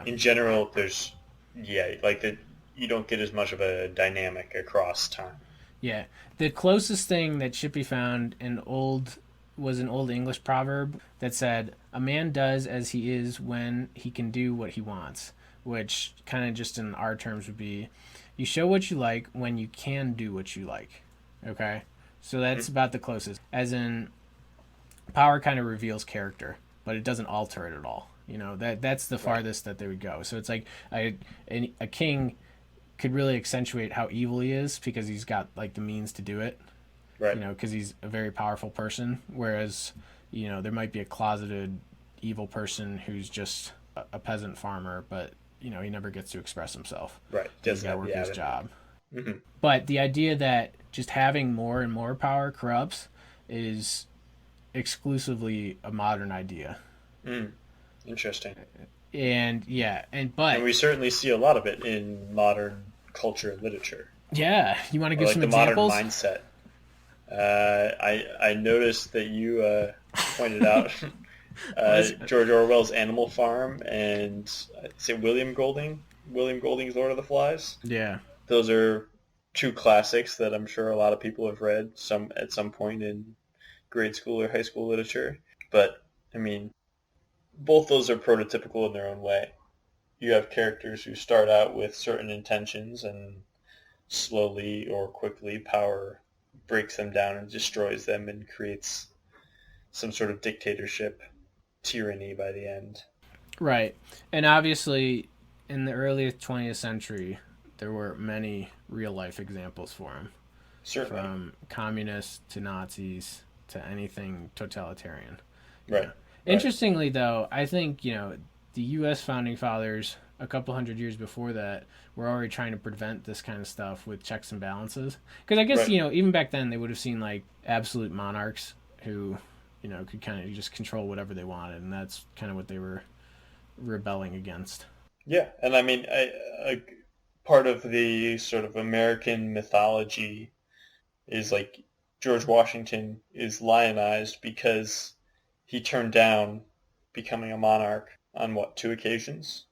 in general, there's you don't get as much of a dynamic across time. Yeah, the closest thing that Shippey found was an old English proverb that said, "A man does as he is when he can do what he wants," which kind of just in our terms would be, you show what you like when you can do what you like. Okay? So that's about the closest. As in, power kind of reveals character, but it doesn't alter it at all. That's the farthest that they would go. So it's like a king could really accentuate how evil he is because he's got like the means to do it. Right. Because he's a very powerful person. Whereas, there might be a closeted evil person who's just a peasant farmer, but, he never gets to express himself. Right. He's got to work his job. Mm-hmm. But the idea that just having more and more power corrupts is exclusively a modern idea. Interesting. And we certainly see a lot of it in modern culture and literature. Yeah, you want to give some examples? Modern mindset. I noticed that you pointed out George Orwell's Animal Farm and William Golding's Lord of the Flies. Yeah, those are two classics that I'm sure a lot of people have read at some point in grade school or high school literature. But I mean, both those are prototypical in their own way. You have characters who start out with certain intentions, and slowly or quickly power breaks them down and destroys them and creates some sort of dictatorship, tyranny by the end. Right. And obviously, in the early 20th century, there were many real-life examples for him. Certainly. From communists to Nazis to anything totalitarian. Right. Interestingly, though, I think, the U.S. founding fathers, a couple hundred years before that, were already trying to prevent this kind of stuff with checks and balances. Because I guess, even back then, they would have seen, like, absolute monarchs who, could kind of just control whatever they wanted. And that's kind of what they were rebelling against. Yeah, and I mean, a part of the sort of American mythology is, like, George Washington is lionized because he turned down becoming a monarch on, 2 occasions?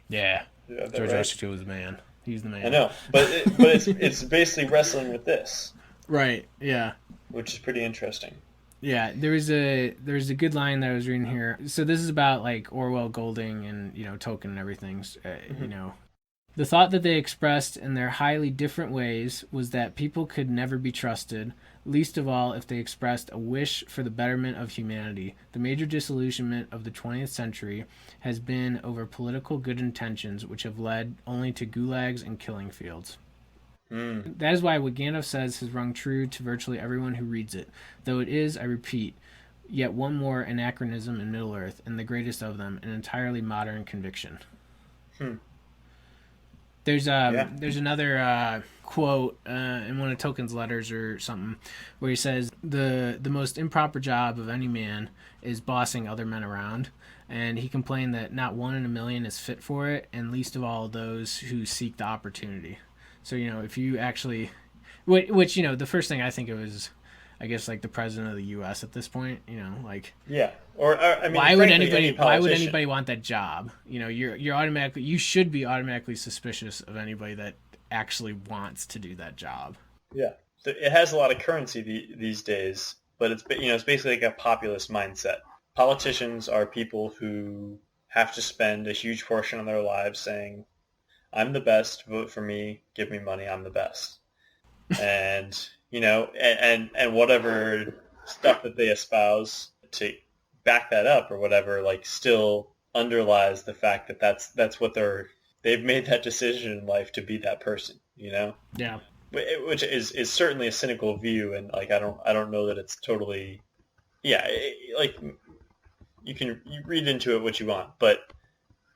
Yeah. George Washington was the man. He's the man. I know, but it's basically wrestling with this. Right, yeah. Which is pretty interesting. Yeah, there's a good line that I was reading here. So this is about, like, Orwell, Golding, and, Tolkien and everything, The thought that they expressed in their highly different ways was that people could never be trusted, least of all if they expressed a wish for the betterment of humanity. The major disillusionment of the 20th century has been over political good intentions, which have led only to gulags and killing fields. That is why what Gandalf says has rung true to virtually everyone who reads it, though it is, I repeat, yet one more anachronism in Middle-earth, and the greatest of them, an entirely modern conviction. There's another quote in one of Tolkien's letters or something where he says the most improper job of any man is bossing other men around, and he complained that not 1 in a million is fit for it, and least of all those who seek the opportunity. So if you actually, which the first thing I think of is, I guess, like the president of the U.S. at this point, like, yeah, or I mean, why would anybody want that job? You should be automatically suspicious of anybody that actually wants to do that job. Yeah, it has a lot of currency these days, but it's basically like a populist mindset. Politicians are people who have to spend a huge portion of their lives saying, "I'm the best. Vote for me. Give me money. I'm the best." And and whatever stuff that they espouse to back that up or whatever, like, still underlies the fact that that's what they've made that decision in life to be that person. Yeah. which is certainly a cynical view, and like I don't know that it's totally, yeah, like you read into it what you want, but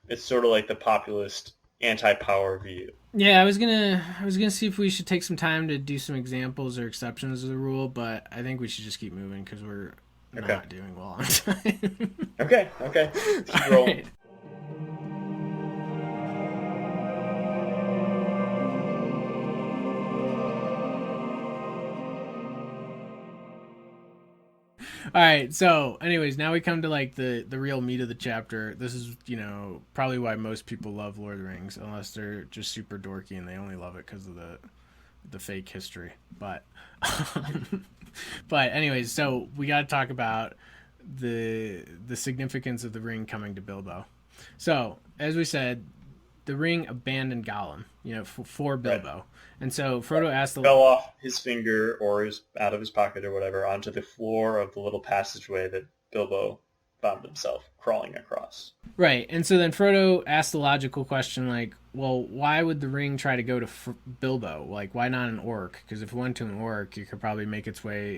it's sort of like the populist anti-power view. Yeah, I was gonna see if we should take some time to do some examples or exceptions of the rule, but I think we should just keep moving because we're not doing well on time. Okay. Keep rolling. Right. All right, so anyways, now we come to like the real meat of the chapter. This is, probably why most people love Lord of the Rings, unless they're just super dorky and they only love it because of the fake history. But but anyways, so we got to talk about the significance of the ring coming to Bilbo. So, as we said, the ring abandoned Gollum, for Bilbo. Right. And so Frodo asked fell off his finger or out of his pocket or whatever onto the floor of the little passageway that Bilbo found himself crawling across. Right. And so then Frodo asked the logical question, like, well, why would the ring try to go to Bilbo? Like, why not an orc? Because if it went to an orc, it could probably make its way,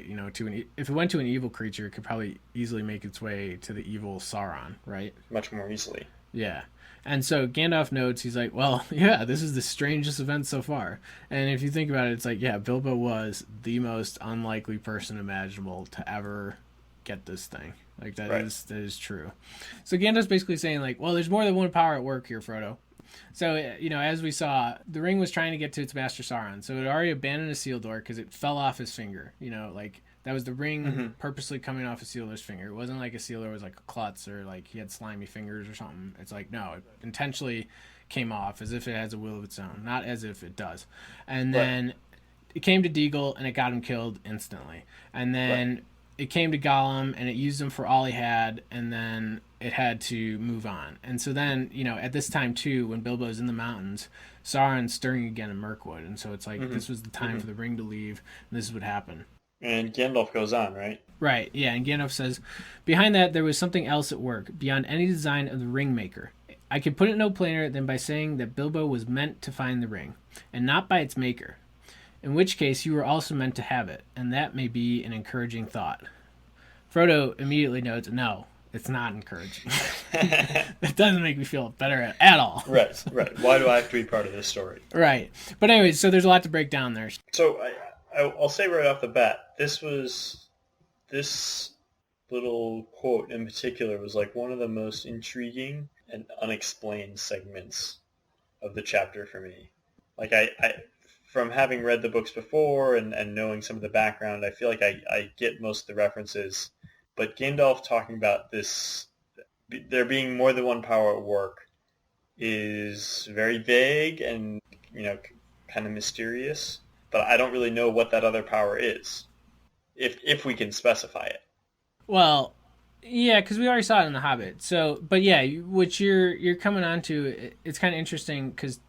if it went to an evil creature, it could probably easily make its way to the evil Sauron, right? Much more easily. Yeah. And so Gandalf notes, he's like, well, yeah, this is the strangest event so far. And if you think about it, it's like, yeah, Bilbo was the most unlikely person imaginable to ever get this thing. Like, that is true. So Gandalf's basically saying, like, well, there's more than one power at work here, Frodo. So, as we saw, the ring was trying to get to its master Sauron. So it already abandoned Isildur because it fell off his finger. That was the ring purposely coming off Isildur's finger. It wasn't like Isildur was like a klutz or like he had slimy fingers or something. It's like, no, it intentionally came off as if it has a will of its own, not as if it does. And then it came to Deagle and it got him killed instantly. And then it came to Gollum and it used him for all he had, and then it had to move on. And so then, at this time too, when Bilbo's in the mountains, Sauron's stirring again in Mirkwood. And so it's like, this was the time for the ring to leave, and this is what happened. And Gandalf goes on, right? Right, yeah, and Gandalf says, behind that there was something else at work, beyond any design of the ring maker. I could put it no plainer than by saying that Bilbo was meant to find the ring, and not by its maker. In which case you were also meant to have it, and that may be an encouraging thought. Frodo immediately notes, no, it's not encouraging. It doesn't make me feel better at all. Right. Why do I have to be part of this story? Right. But anyways, so there's a lot to break down there. So I'll say right off the bat, this little quote in particular was like one of the most intriguing and unexplained segments of the chapter for me. Like I from having read the books before and knowing some of the background, I feel like I get most of the references. But Gandalf talking about this, there being more than one power at work, is very vague and, kind of mysterious. But I don't really know what that other power is, if we can specify it. Well, yeah, because we already saw it in The Hobbit. So, but yeah, what you're coming on to, it's kind of interesting because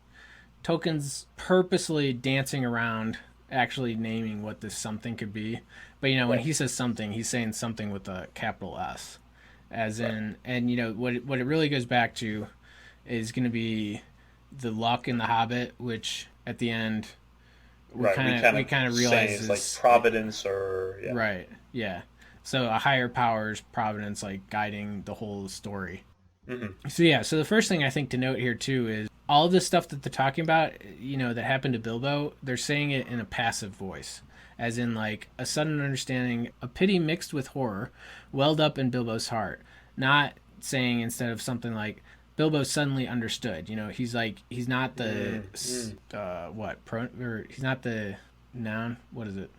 Tolkien's purposely dancing around actually naming what this something could be. But, when he says something, he's saying something with a capital S. As in, and, what it really goes back to is going to be the luck in The Hobbit, which at the end we kind of realize is like providence or... Yeah. Right, yeah. So a higher power's providence, like guiding the whole story. Mm-hmm. So yeah, so the first thing I think to note here too is all of the stuff that they're talking about, that happened to Bilbo, they're saying it in a passive voice. As in like a sudden understanding, a pity mixed with horror, welled up in Bilbo's heart. Not saying instead of something like, Bilbo suddenly understood. He's like, he's not the, he's not the noun, what is it?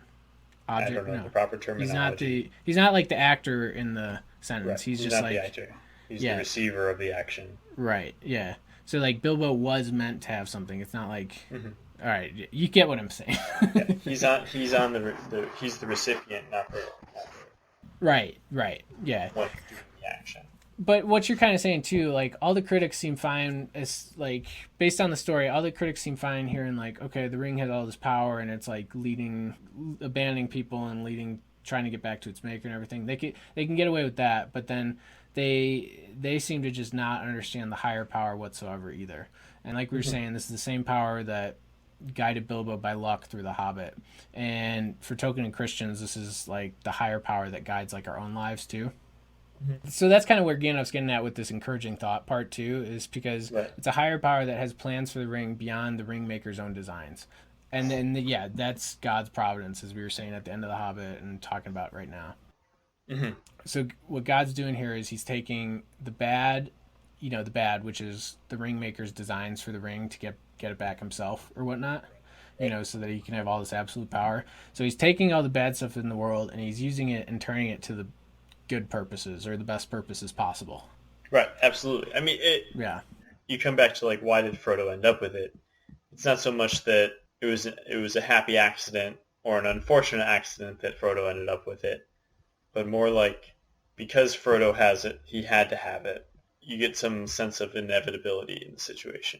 Object? I don't know the proper terminology. He's not like the actor in the sentence. Right. He's just not like the actor. He's the receiver of the action. Right. Yeah. So like Bilbo was meant to have something. It's not like, all right, you get what I'm saying. Yeah. He's the recipient, not the Right. Yeah. One doing the action. But what you're kind of saying too, like all the critics seem fine as like based on the story, all the critics seem fine hearing like, okay, the ring has all this power and it's like abandoning people and trying to get back to its maker and everything. They can get away with that, but then they seem to just not understand the higher power whatsoever either. And like we were saying, this is the same power that guided Bilbo by luck through the Hobbit. And for Tolkien and Christians, this is like the higher power that guides like our own lives too. So that's kind of where Gandalf's getting at with this encouraging thought part too, is because Right. it's a higher power that has plans for the ring beyond the ring maker's own designs. And then, yeah, that's God's providence, as we were saying at the end of the Hobbit and talking about right now. Mm-hmm. So what God's doing here is he's taking the bad, the bad, which is the ring maker's designs for the ring to get it back himself or whatnot, so that he can have all this absolute power. So he's taking all the bad stuff in the world and he's using it and turning it to the good purposes or the best purposes possible. Right. Absolutely. I mean, Yeah. you come back to like, why did Frodo end up with it? It's not so much that it was a happy accident or an unfortunate accident that Frodo ended up with it, but more like because Frodo has it, he had to have it. You get some sense of inevitability in the situation.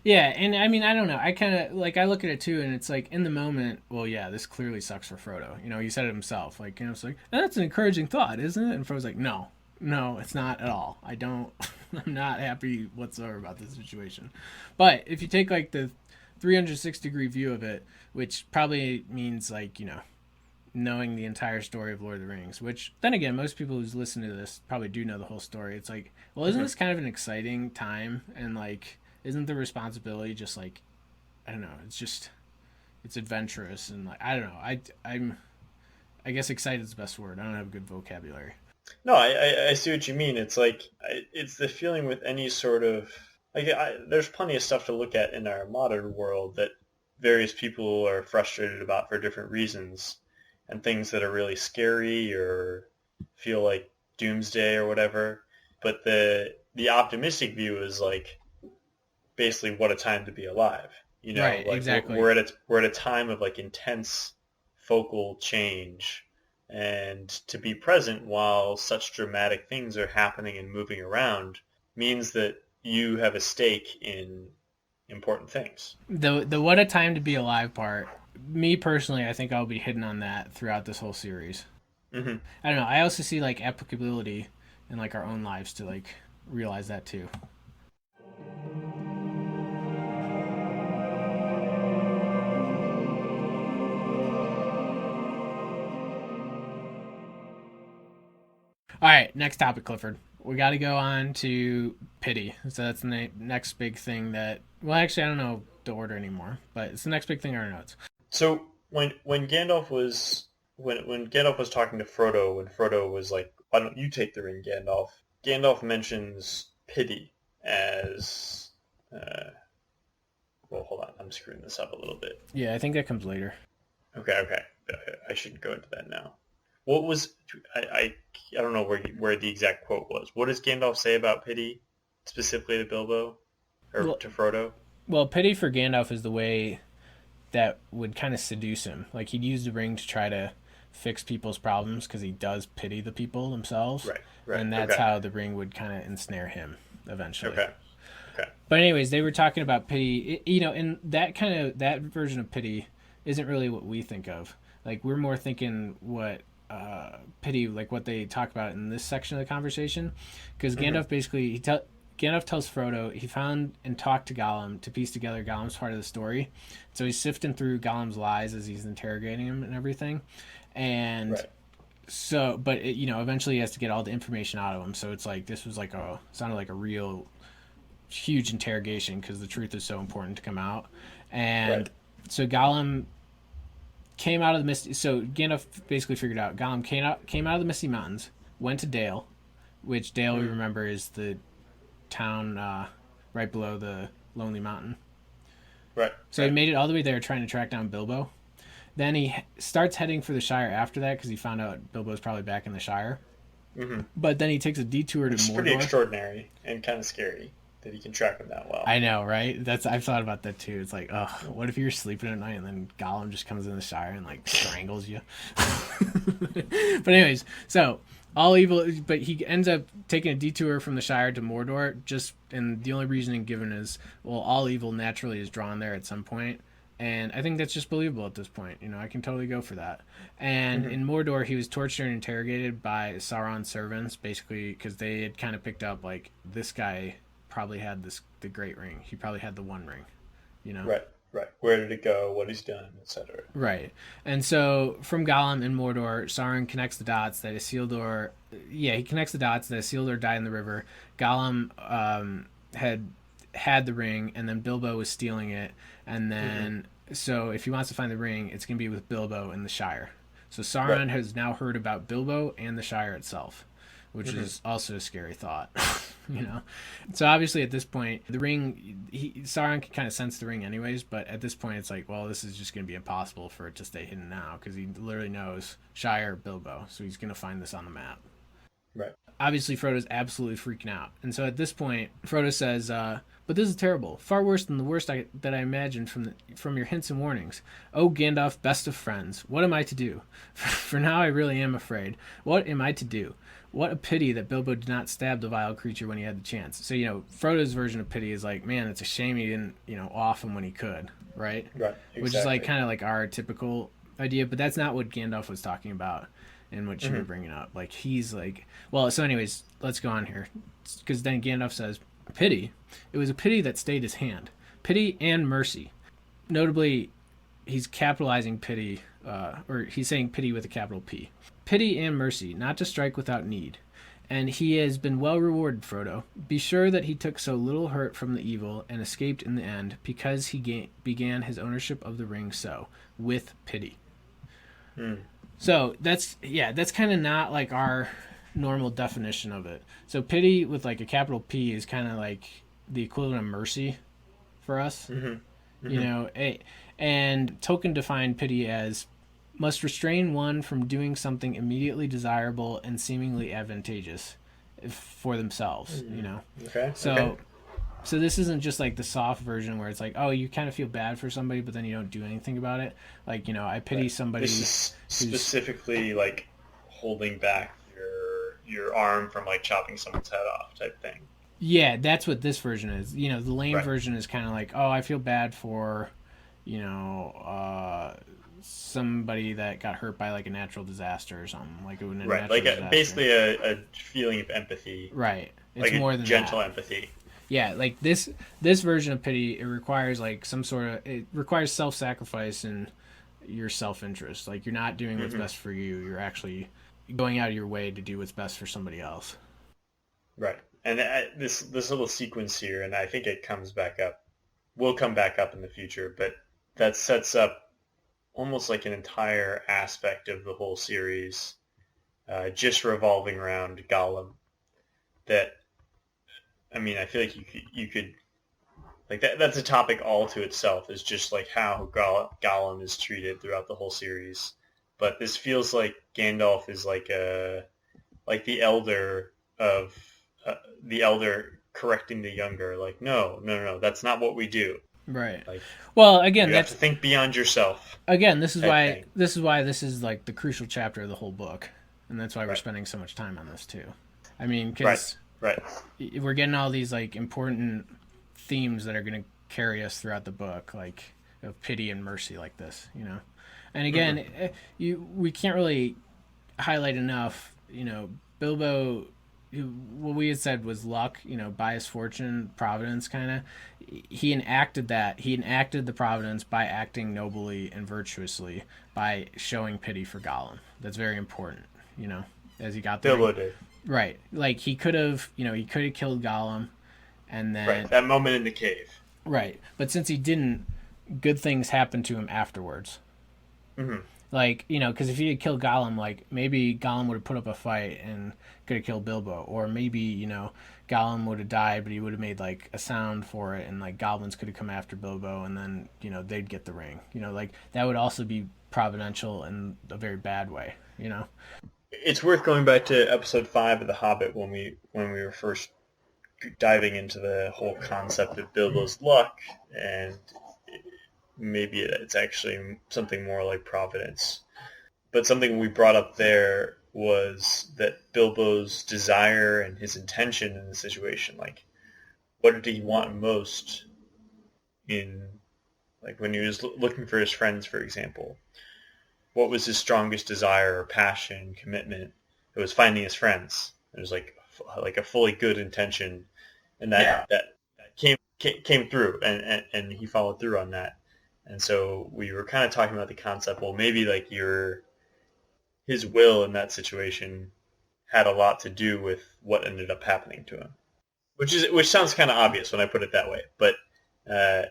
Yeah, and I mean, I don't know. I kind of like I look at it too, and it's like in the moment. Well, yeah, this clearly sucks for Frodo. He said it himself. Like, it's like that's an encouraging thought, isn't it? And Frodo's like, no, it's not at all. I don't. I'm not happy whatsoever about this situation. But if you take like the 360-degree view of it, which probably means like knowing the entire story of Lord of the Rings, which then again, most people who's listening to this probably do know the whole story. It's like, well, isn't this kind of an exciting time? And like, isn't the responsibility just like, I don't know, it's adventurous and like, I don't know. I guess excited is the best word. I don't have a good vocabulary. No, I see what you mean. It's like, it's the feeling with any sort of, like, there's plenty of stuff to look at in our modern world that various people are frustrated about for different reasons, and things that are really scary or feel like doomsday or whatever. But the optimistic view is like basically what a time to be alive. Right, Like exactly. we're at a time of like intense focal change, and to be present while such dramatic things are happening and moving around means that you have a stake in important things. The what a time to be alive part, me personally, I think I'll be hitting on that throughout this whole series. Hmm. I don't know. I also see like applicability in like our own lives to like realize that too. All right, next topic, Clifford. We got to go on to pity. So that's the next big thing that. Well, actually, I don't know the order anymore, but it's the next big thing in our notes. So when Gandalf was when Gandalf was talking to Frodo, when Frodo was like, "Why don't you take the ring, Gandalf?" Gandalf mentions pity as. Well, hold on, I'm screwing this up a little bit. Yeah, I think that comes later. Okay. I should go into that now. What was I don't know where the exact quote was. What does Gandalf say about pity, specifically to Bilbo or to Frodo? Well, pity for Gandalf is the way that would kind of seduce him. Like he'd use the ring to try to fix people's problems because he does pity the people themselves. Right. And that's how the ring would kind of ensnare him eventually. Okay. But anyways, they were talking about pity. And that version of pity isn't really what we think of. Like we're more thinking what pity, like what they talk about in this section of the conversation, because Gandalf basically Gandalf tells Frodo he found and talked to Gollum to piece together Gollum's part of the story. So he's sifting through Gollum's lies as he's interrogating him and everything, and. Right. So, but eventually he has to get all the information out of him. So it's like this was like sounded like a real huge interrogation because the truth is so important to come out. And so Gollum came out of the Misty. So Gandalf basically figured out Gollum came out of the Misty Mountains, went to Dale, which Dale we remember is the town right below the Lonely Mountain. Right. So he made it all the way there trying to track down Bilbo. Then he starts heading for the Shire after that because he found out Bilbo's probably back in the Shire. Mm-hmm. But then he takes a detour to Mordor. It's pretty extraordinary and kind of scary that he can track him that well. I know, right? I've thought about that too. It's like, oh, what if you're sleeping at night and then Gollum just comes in the Shire and like strangles you? But anyways, so all evil, but he ends up taking a detour from the Shire to Mordor. And the only reasoning given is, well, all evil naturally is drawn there at some point. And I think that's just believable at this point. I can totally go for that. And in Mordor, he was tortured and interrogated by Sauron's servants, basically because they had kind of picked up like this guy probably had the Great Ring. He probably had the One Ring, Right. Right. Where did it go? What he's done, etc. Right. And so from Gollum in Mordor, Sauron connects the dots that Isildur. Yeah, he connects the dots that Isildur died in the river. Gollum had the ring, and then Bilbo was stealing it. And then, so if he wants to find the ring, it's going to be with Bilbo in the Shire. So Sauron has now heard about Bilbo and the Shire itself, which is also a scary thought. So obviously at this point the ring, Sauron can kind of sense the ring anyways, but at this point it's like, well, this is just going to be impossible for it to stay hidden now, because he literally knows Shire, Bilbo, so he's going to find this on the map. Right. Obviously Frodo's absolutely freaking out, and so at this point Frodo says, but this is terrible, far worse than the worst that I imagined from your hints and warnings. Oh, Gandalf, best of friends, what am I to do? For now I really am afraid. What am I to do? What a pity that Bilbo did not stab the vile creature when he had the chance. So, Frodo's version of pity is like, man, it's a shame he didn't, off him when he could, right? Right, exactly. Which is like kind of like our typical idea, but that's not what Gandalf was talking about and what you were bringing up. Like, he's like, well, so anyways, let's go on here. Because then Gandalf says, pity? It was a pity that stayed his hand. Pity and mercy. Notably, he's capitalizing pity, or he's saying pity with a capital P. Pity and mercy, not to strike without need. And he has been well rewarded, Frodo. Be sure that he took so little hurt from the evil and escaped in the end, because he began his ownership of the ring so, with pity. So that's kind of not like our normal definition of it. So pity with like a capital P is kind of like the equivalent of mercy for us. And Tolkien defined pity as must restrain one from doing something immediately desirable and seemingly advantageous for themselves, Okay. So this isn't just like the soft version where it's like, oh, you kind of feel bad for somebody, but then you don't do anything about it. Like, I pity somebody. This is specifically like holding back your arm from like chopping someone's head off type thing. Yeah, that's what this version is. The lame version is kind of like, oh, I feel bad for, somebody that got hurt by like a natural disaster or something, like basically a feeling of empathy. Right, it's like more than gentle that. empathy. Yeah, like this version of pity, it requires like it requires self-sacrifice and your self-interest. Like, you're not doing what's best for you; you're actually going out of your way to do what's best for somebody else. Right, and this little sequence here, and I think it will come back up in the future, but that sets up almost like an entire aspect of the whole series, just revolving around Gollum. That, I mean, I feel like you could like that's a topic all to itself, is just like how Gollum is treated throughout the whole series. But this feels like Gandalf is like the elder of the elder correcting the younger. Like, no, that's not what we do. Right. Like, well, again, you have to think beyond yourself. Again, this is why this is like the crucial chapter of the whole book, and that's why we're spending so much time on this too. I mean, because we're getting all these like important themes that are going to carry us throughout the book, like of pity and mercy, like this, And again, we can't really highlight enough, Bilbo. What we had said was luck, bias, fortune, providence, kind of. He enacted that. He enacted the providence by acting nobly and virtuously, by showing pity for Gollum. That's very important, as he got there. Bilbo did. Right. Like, he could have killed Gollum, and then... Right, that moment in the cave. Right. But since he didn't, good things happened to him afterwards. Like, because if he had killed Gollum, like, maybe Gollum would have put up a fight and could have killed Bilbo. Or maybe, Gollum would have died, but he would have made, like, a sound for it, and, like, goblins could have come after Bilbo, and then, they'd get the ring. Like, that would also be providential in a very bad way, It's worth going back to episode 5 of The Hobbit when we were first diving into the whole concept of Bilbo's luck, and maybe it's actually something more like providence. But something we brought up there was that Bilbo's desire and his intention in the situation, like, what did he want most in, like, when he was looking for his friends, for example? What was his strongest desire or passion, commitment? It was finding his friends. It was like a fully good intention, and that came through, and he followed through on that. And so we were kind of talking about the concept, well, maybe like his will in that situation had a lot to do with what ended up happening to him, which sounds kind of obvious when I put it that way. But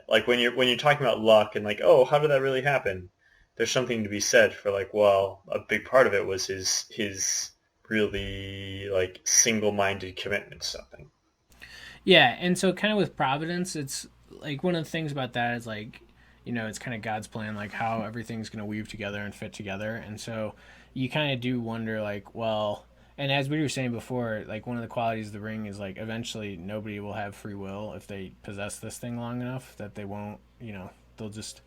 like when you're talking about luck and like, oh, how did that really happen? There's something to be said for like, well, a big part of it was his really like single-minded commitment to something. Yeah, and so kind of with Providence, it's like one of the things about that is like, it's kind of God's plan, like how everything's going to weave together and fit together. And so you kind of do wonder, like, well, and as we were saying before, like one of the qualities of the ring is like eventually nobody will have free will if they possess this thing long enough that they won't, they'll just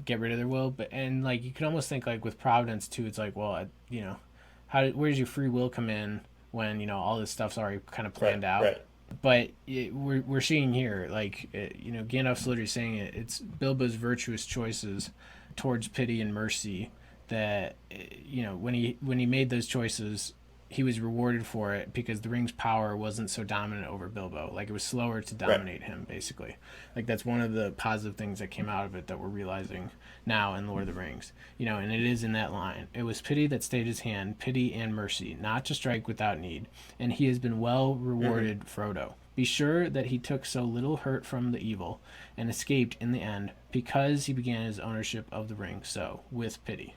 get rid of their will. But, and like, you can almost think like with Providence too, it's like, well, where does your free will come in when, all this stuff's already kind of planned out? Right. But we're seeing here, like, Gandalf's literally saying it's Bilbo's virtuous choices towards pity and mercy that, when he made those choices, he was rewarded for it because the ring's power wasn't so dominant over Bilbo. Like, it was slower to dominate him, basically. Like, that's one of the positive things that came out of it that we're realizing now in Lord of the Rings. And it is in that line. It was pity that stayed his hand, pity and mercy, not to strike without need. And he has been well rewarded, Frodo. Be sure that he took so little hurt from the evil and escaped in the end because he began his ownership of the ring so, with pity.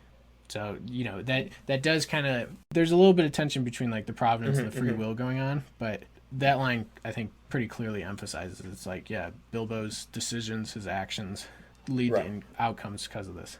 So, that does kind of, there's a little bit of tension between like the providence and the free will going on, but that line I think pretty clearly emphasizes it's like, yeah, Bilbo's decisions, his actions lead to outcomes because of this.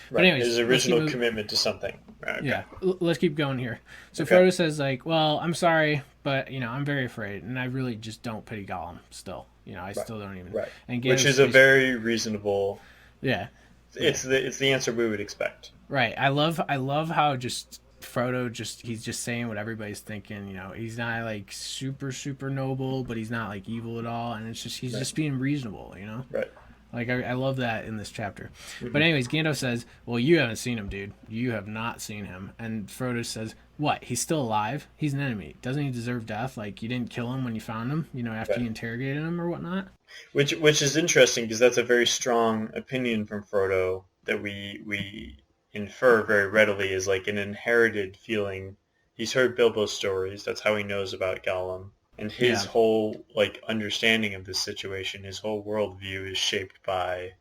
Right. But anyways, his original commitment to something. Okay. Yeah, let's keep going here. So Frodo says like, well, I'm sorry, but I'm very afraid, and I really just don't pity Gollum still. I still don't even. Right. And which is a very reasonable. Yeah. It's the answer we would expect. Right. I love how just Frodo he's just saying what everybody's thinking. He's not like super super noble, but he's not like evil at all, and it's just he's just being reasonable. Right. Like I love that in this chapter. But anyways, Gandalf says, "Well, you haven't seen him, dude. You have not seen him." And Frodo says, "What? He's still alive? He's an enemy. Doesn't he deserve death? Like you didn't kill him when you found him, after you interrogated him or whatnot." Which is interesting because that's a very strong opinion from Frodo that we infer very readily is like an inherited feeling. He's heard Bilbo's stories. That's how he knows about Gollum. And his whole like understanding of this situation, his whole worldview is shaped by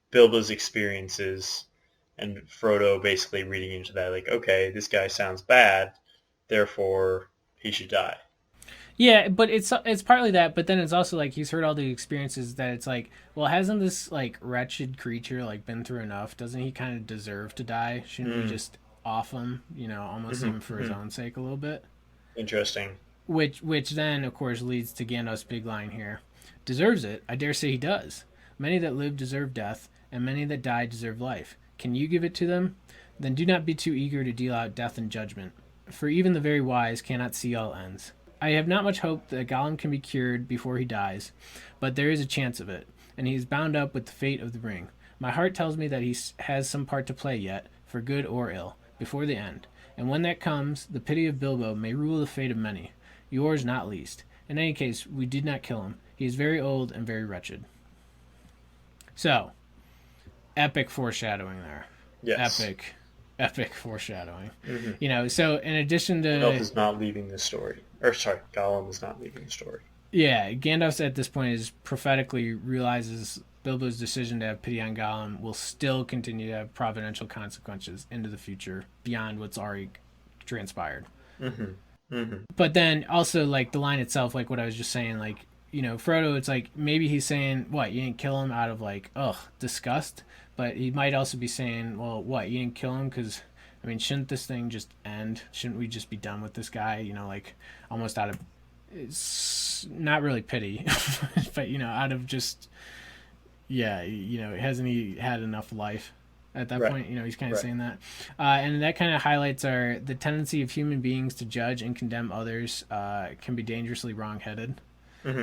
Bilbo's experiences and Frodo basically reading into that like, okay, this guy sounds bad, therefore he should die. Yeah, but it's partly that, but then it's also like he's heard all the experiences that it's like, well, hasn't this like wretched creature like been through enough? Doesn't he kind of deserve to die? Shouldn't we just off him, almost even for his own sake a little bit? Interesting. Which then, of course, leads to Gandalf's big line here. Deserves it? I dare say he does. Many that live deserve death, and many that die deserve life. Can you give it to them? Then do not be too eager to deal out death and judgment, for even the very wise cannot see all ends. I have not much hope that Gollum can be cured before he dies, but there is a chance of it, and he is bound up with the fate of the ring. My heart tells me that he has some part to play yet, for good or ill, before the end, and when that comes, the pity of Bilbo may rule the fate of many. Yours not least. In any case, we did not kill him. He is very old and very wretched. So, epic foreshadowing there. Yes. Epic foreshadowing. So in addition to... Gandalf is not leaving the story. Gollum is not leaving the story. Yeah, Gandalf at this point is prophetically realizes Bilbo's decision to have pity on Gollum will still continue to have providential consequences into the future beyond what's already transpired. But then also like the line itself, like what I was just saying, like, Frodo, it's like maybe he's saying, what, you didn't kill him out of like, disgust? But he might also be saying, well, what, you didn't kill him because, I mean, shouldn't this thing just end? Shouldn't we just be done with this guy? Like almost out of, it's not really pity, but, out of just, hasn't he had enough life? At that point, he's kind of saying that. And that kind of highlights the tendency of human beings to judge and condemn others can be dangerously wrong-headed.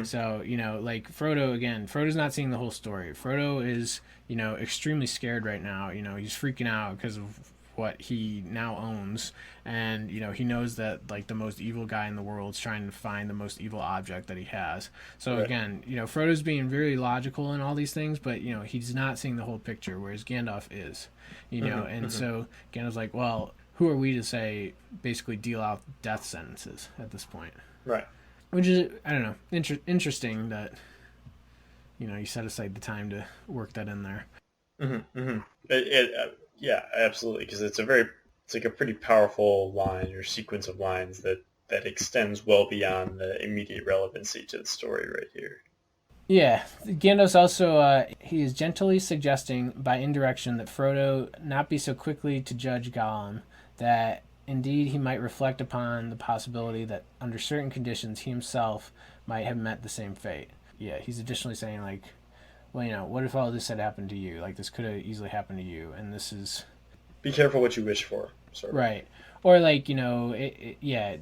So, like Frodo's not seeing the whole story. Frodo is, extremely scared right now. He's freaking out because of what he now owns, and he knows that like the most evil guy in the world is trying to find the most evil object that he has. So Right. again, Frodo's being very logical in all these things, but he's not seeing the whole picture, whereas Gandalf is. And so Gandalf's like, well, who are we to say basically deal out death sentences at this point? Right. Which is, I don't know, interesting that you set aside the time to work that in there. Yeah, absolutely, because it's like a pretty powerful line or sequence of lines that extends well beyond the immediate relevancy to the story right here. Yeah, Gandalf's also he is gently suggesting by indirection that Frodo not be so quickly to judge Gollum, that indeed he might reflect upon the possibility that under certain conditions he himself might have met the same fate. Yeah, he's additionally saying like, well, what if all this had happened to you? Like this could have easily happened to you, and this is Be careful what you wish for, sort of. right, or like yeah,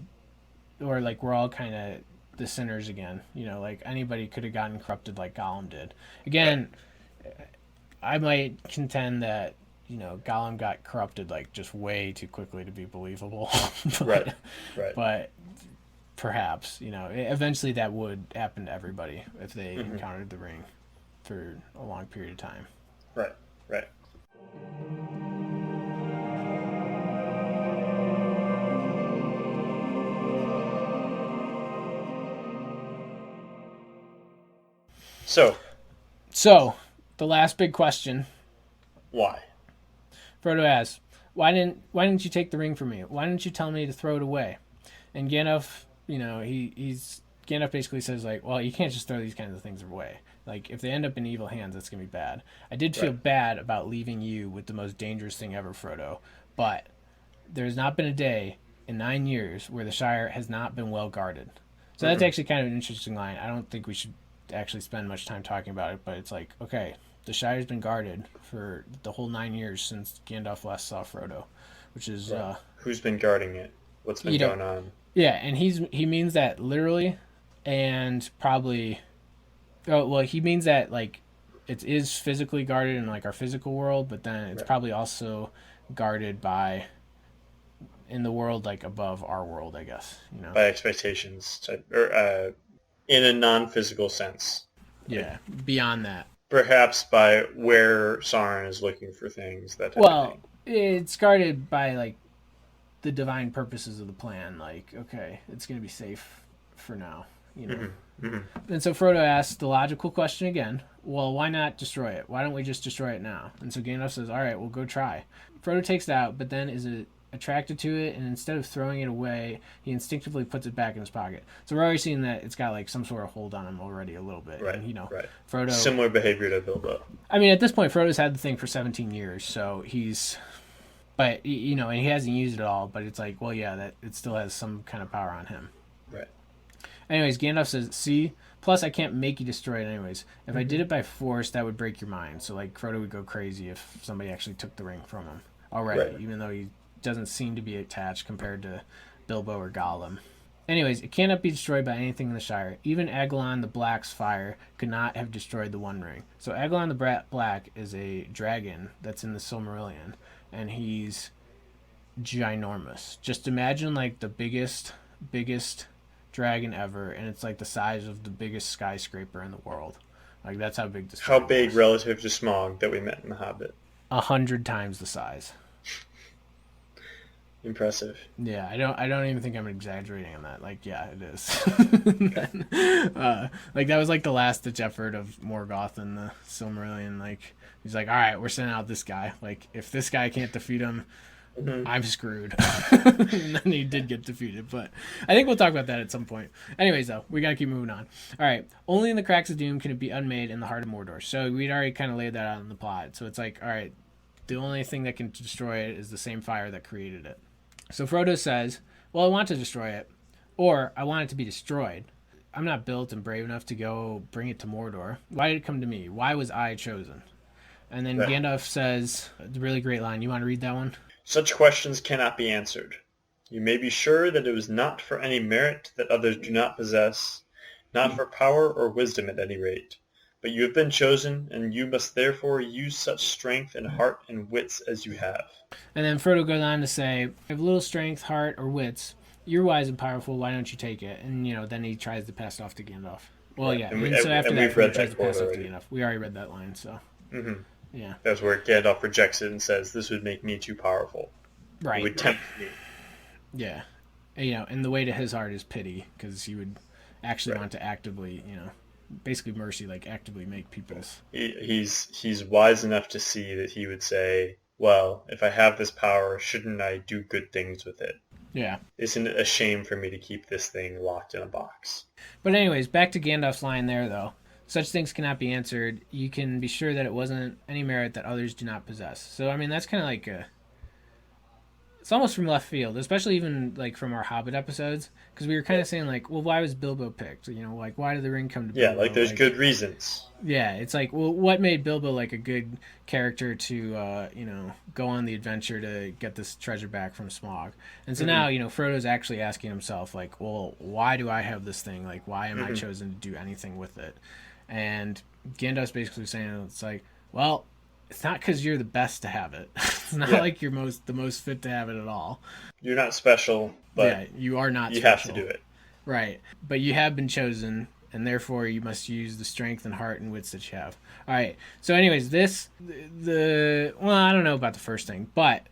or like we're all kind of the sinners again. Like anybody could have gotten corrupted like Gollum did. Again, I might contend that Gollum got corrupted like just way too quickly to be believable. Right. But perhaps eventually that would happen to everybody if they encountered the ring for a long period of time. Right. So, the last big question. Why? Frodo asks, why didn't you take the ring from me? Why didn't you tell me to throw it away? And Gandalf, Gandalf basically says like, well, you can't just throw these kinds of things away. Like if they end up in evil hands, that's gonna be bad. I did feel bad about leaving you with the most dangerous thing ever, Frodo, but there's not been a day in 9 years where the Shire has not been well guarded. So that's actually kind of an interesting line. I don't think we should actually spend much time talking about it, but it's like, okay, the Shire's been guarded for the whole 9 years since Gandalf last saw Frodo, which is who's been guarding it? What's been going on? Yeah, and he means that literally, and probably. Oh well, he means that like it is physically guarded in like our physical world, but then it's probably also guarded by in the world like above our world, I guess. By expectations, or in a non-physical sense. Yeah, beyond that. Perhaps by where Sauron is looking for things. It's guarded by like the divine purposes of the plan. Like, okay, it's gonna be safe for now. And so Frodo asks the logical question again. Well, why not destroy it? Why don't we just destroy it now? And so Gandalf says, all right, we'll go try. Frodo takes it out, but then is attracted to it, and instead of throwing it away, he instinctively puts it back in his pocket. So we're already seeing that it's got like some sort of hold on him already a little bit. Right. And, Frodo. Similar behavior to Bilbo. I mean, at this point, Frodo's had the thing for 17 years, so he's. But, and he hasn't used it all, but it's like, well, yeah, that it still has some kind of power on him. Right. Anyways, Gandalf says, see, plus I can't make you destroy it anyways. If I did it by force, that would break your mind. So, like, Frodo would go crazy if somebody actually took the ring from him already, even though he doesn't seem to be attached compared to Bilbo or Gollum. Anyways, it cannot be destroyed by anything in the Shire. Even Agalon the Black's fire could not have destroyed the One Ring. So Agalon the Black is a dragon that's in the Silmarillion, and he's ginormous. Just imagine, like, the biggest dragon ever, and it's like the size of the biggest skyscraper in the world. Like that's how big this. How big relative to Smaug that we met in The Hobbit? 100 times the size. Impressive. Yeah, I don't even think I'm exaggerating on that. Like, yeah, it is. Like that was like the last ditch effort of Morgoth in the Silmarillion. Like he's like, all right, we're sending out this guy. Like if this guy can't defeat him, I'm screwed. And then he did get defeated, but I think we'll talk about that at some point. Anyways, though, we gotta keep moving on. All right, only in the cracks of doom can it be unmade in the heart of Mordor. So we'd already kind of laid that out in the plot. So it's like, all right, the only thing that can destroy it is the same fire that created it. So Frodo says, well, I want to destroy it, or I want it to be destroyed. I'm not built and brave enough to go bring it to Mordor. Why did it come to me? Why was I chosen? And then Gandalf says, the really great line. You want to read that one? Such questions cannot be answered. You may be sure that it was not for any merit that others do not possess, not for power or wisdom at any rate, But you have been chosen, and you must therefore use such strength and heart and wits as you have. And then Frodo goes on to say, "I have little strength, heart, or wits. You're wise and powerful. Why don't you take it?" And then he tries to pass it off to Gandalf. Well, Right. yeah. And, And so after that, we've Frodo read tries that to pass quote it off to already. Gandalf. We already read that line, so Mm-hmm. yeah. That's where Gandalf rejects it and says, "This would make me too powerful. Right. It would tempt me." Yeah. And the way to his heart is pity, because he would actually Right. want to actively, basically mercy, like actively make people's. He's wise enough to see that he would say, well, if I have this power, shouldn't I do good things with it? Yeah. Isn't it a shame for me to keep this thing locked in a box? But anyways, back to Gandalf's line there, though. Such things cannot be answered. You can be sure that it wasn't any merit that others do not possess. So, I mean, that's kind of like it's almost from left field, especially even like from our Hobbit episodes, because we were kind of saying like, well, why was Bilbo picked? Like why did the ring come to Yeah, Bilbo? like there's good reasons. Yeah, it's like, well, what made Bilbo like a good character to go on the adventure to get this treasure back from Smaug? And so now Frodo's actually asking himself like, well, why do I have this thing? Like, why am I chosen to do anything with it? And Gandalf's basically saying it's like, well, it's not because you're the best to have it. It's not like you're the most fit to have it at all. You're not special, but you are not. You special. have to do it. Right, but you have been chosen, and therefore you must use the strength and heart and wits that you have. All right. So, anyways, well, I don't know about the first thing, but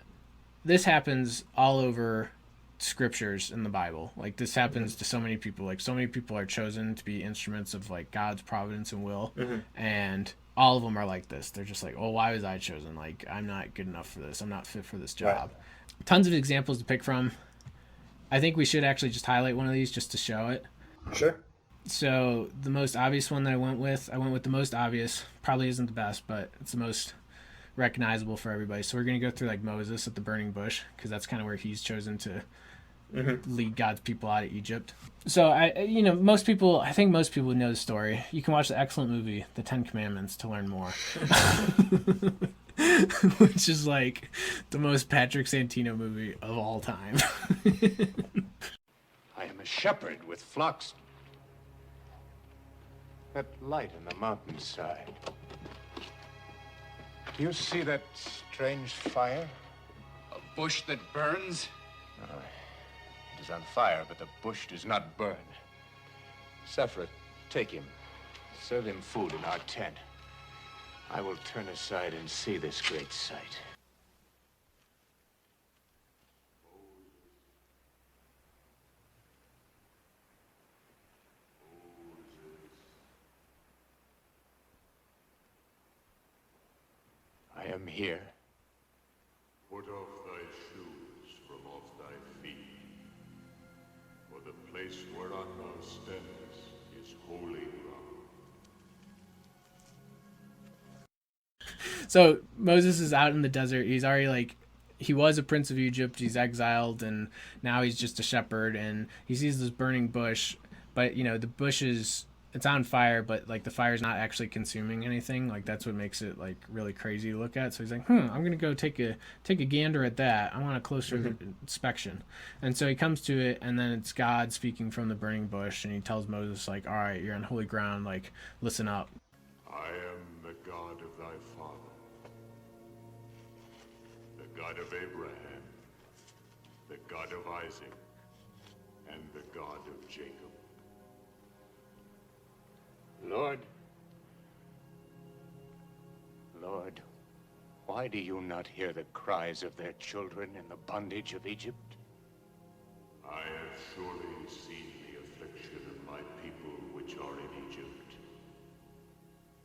this happens all over scriptures in the Bible. Like this happens to so many people. Like so many people are chosen to be instruments of like God's providence and will, and all of them are like this. They're just like, oh, why was I chosen? Like I'm not good enough for this. I'm not fit for this job. Right. Tons of examples to pick from. I think we should actually just highlight one of these just to show it. Sure. So the most obvious one that I went with the most obvious. Probably isn't the best, but it's the most recognizable for everybody. So we're going to go through like Moses at the burning bush, because that's kind of where he's chosen to lead God's people out of Egypt. So I think most people know the story. You can watch the excellent movie, The 10 Commandments, to learn more. Which is like the most Patrick Santino movie of all time. I am a shepherd with flocks. That light in the mountainside. Do you see that strange fire? A bush that burns? No, it is on fire, but the bush does not burn. Sephiroth, take him. Serve him food in our tent. I will turn aside and see this great sight. I am here. Put off thy shoes from off thy feet, for the place whereon thou standest is holy ground. So Moses is out in the desert. He's already he was a prince of Egypt. He's exiled, and now he's just a shepherd. And he sees this burning bush, but the bush it's on fire, but like the fire's not actually consuming anything. Like that's what makes it like really crazy to look at. So he's like, I'm gonna go take a gander at that. I want a closer inspection. And so he comes to it, and then it's God speaking from the burning bush, and he tells Moses like, all right, you're on holy ground. Like, listen up. I am the God of thy father, the God of Abraham, the God of Isaac, and the God of Jacob. Lord, why do you not hear the cries of their children in the bondage of Egypt? I have surely seen the affliction of my people which are in Egypt,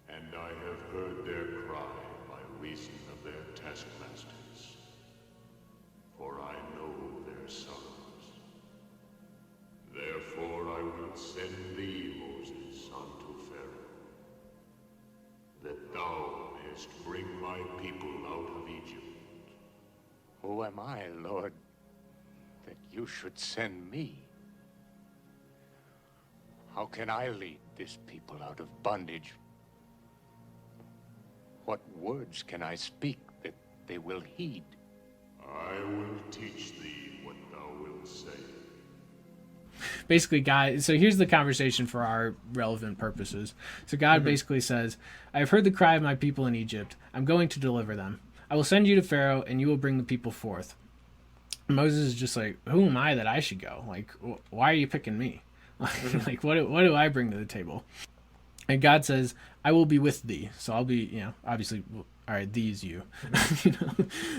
and I have heard their cry by reason of their taskmasters, for I know their sorrows. Therefore I will send thee, Moses, unto Pharaoh, that thou mayest bring my people out of Egypt. Who am I, Lord, that you should send me? How can I lead this people out of bondage? What words can I speak that they will heed? I will teach thee what thou wilt say. basically God, so here's the conversation for our relevant purposes. So God basically says, I have heard the cry of my people in Egypt. I'm going to deliver them. I will send you to Pharaoh, and you will bring the people forth. Moses is just like, who am I that I should go? Like, why are you picking me? Like, what do I bring to the table? And God says, I will be with thee. So I'll be, obviously, all right, thee is you.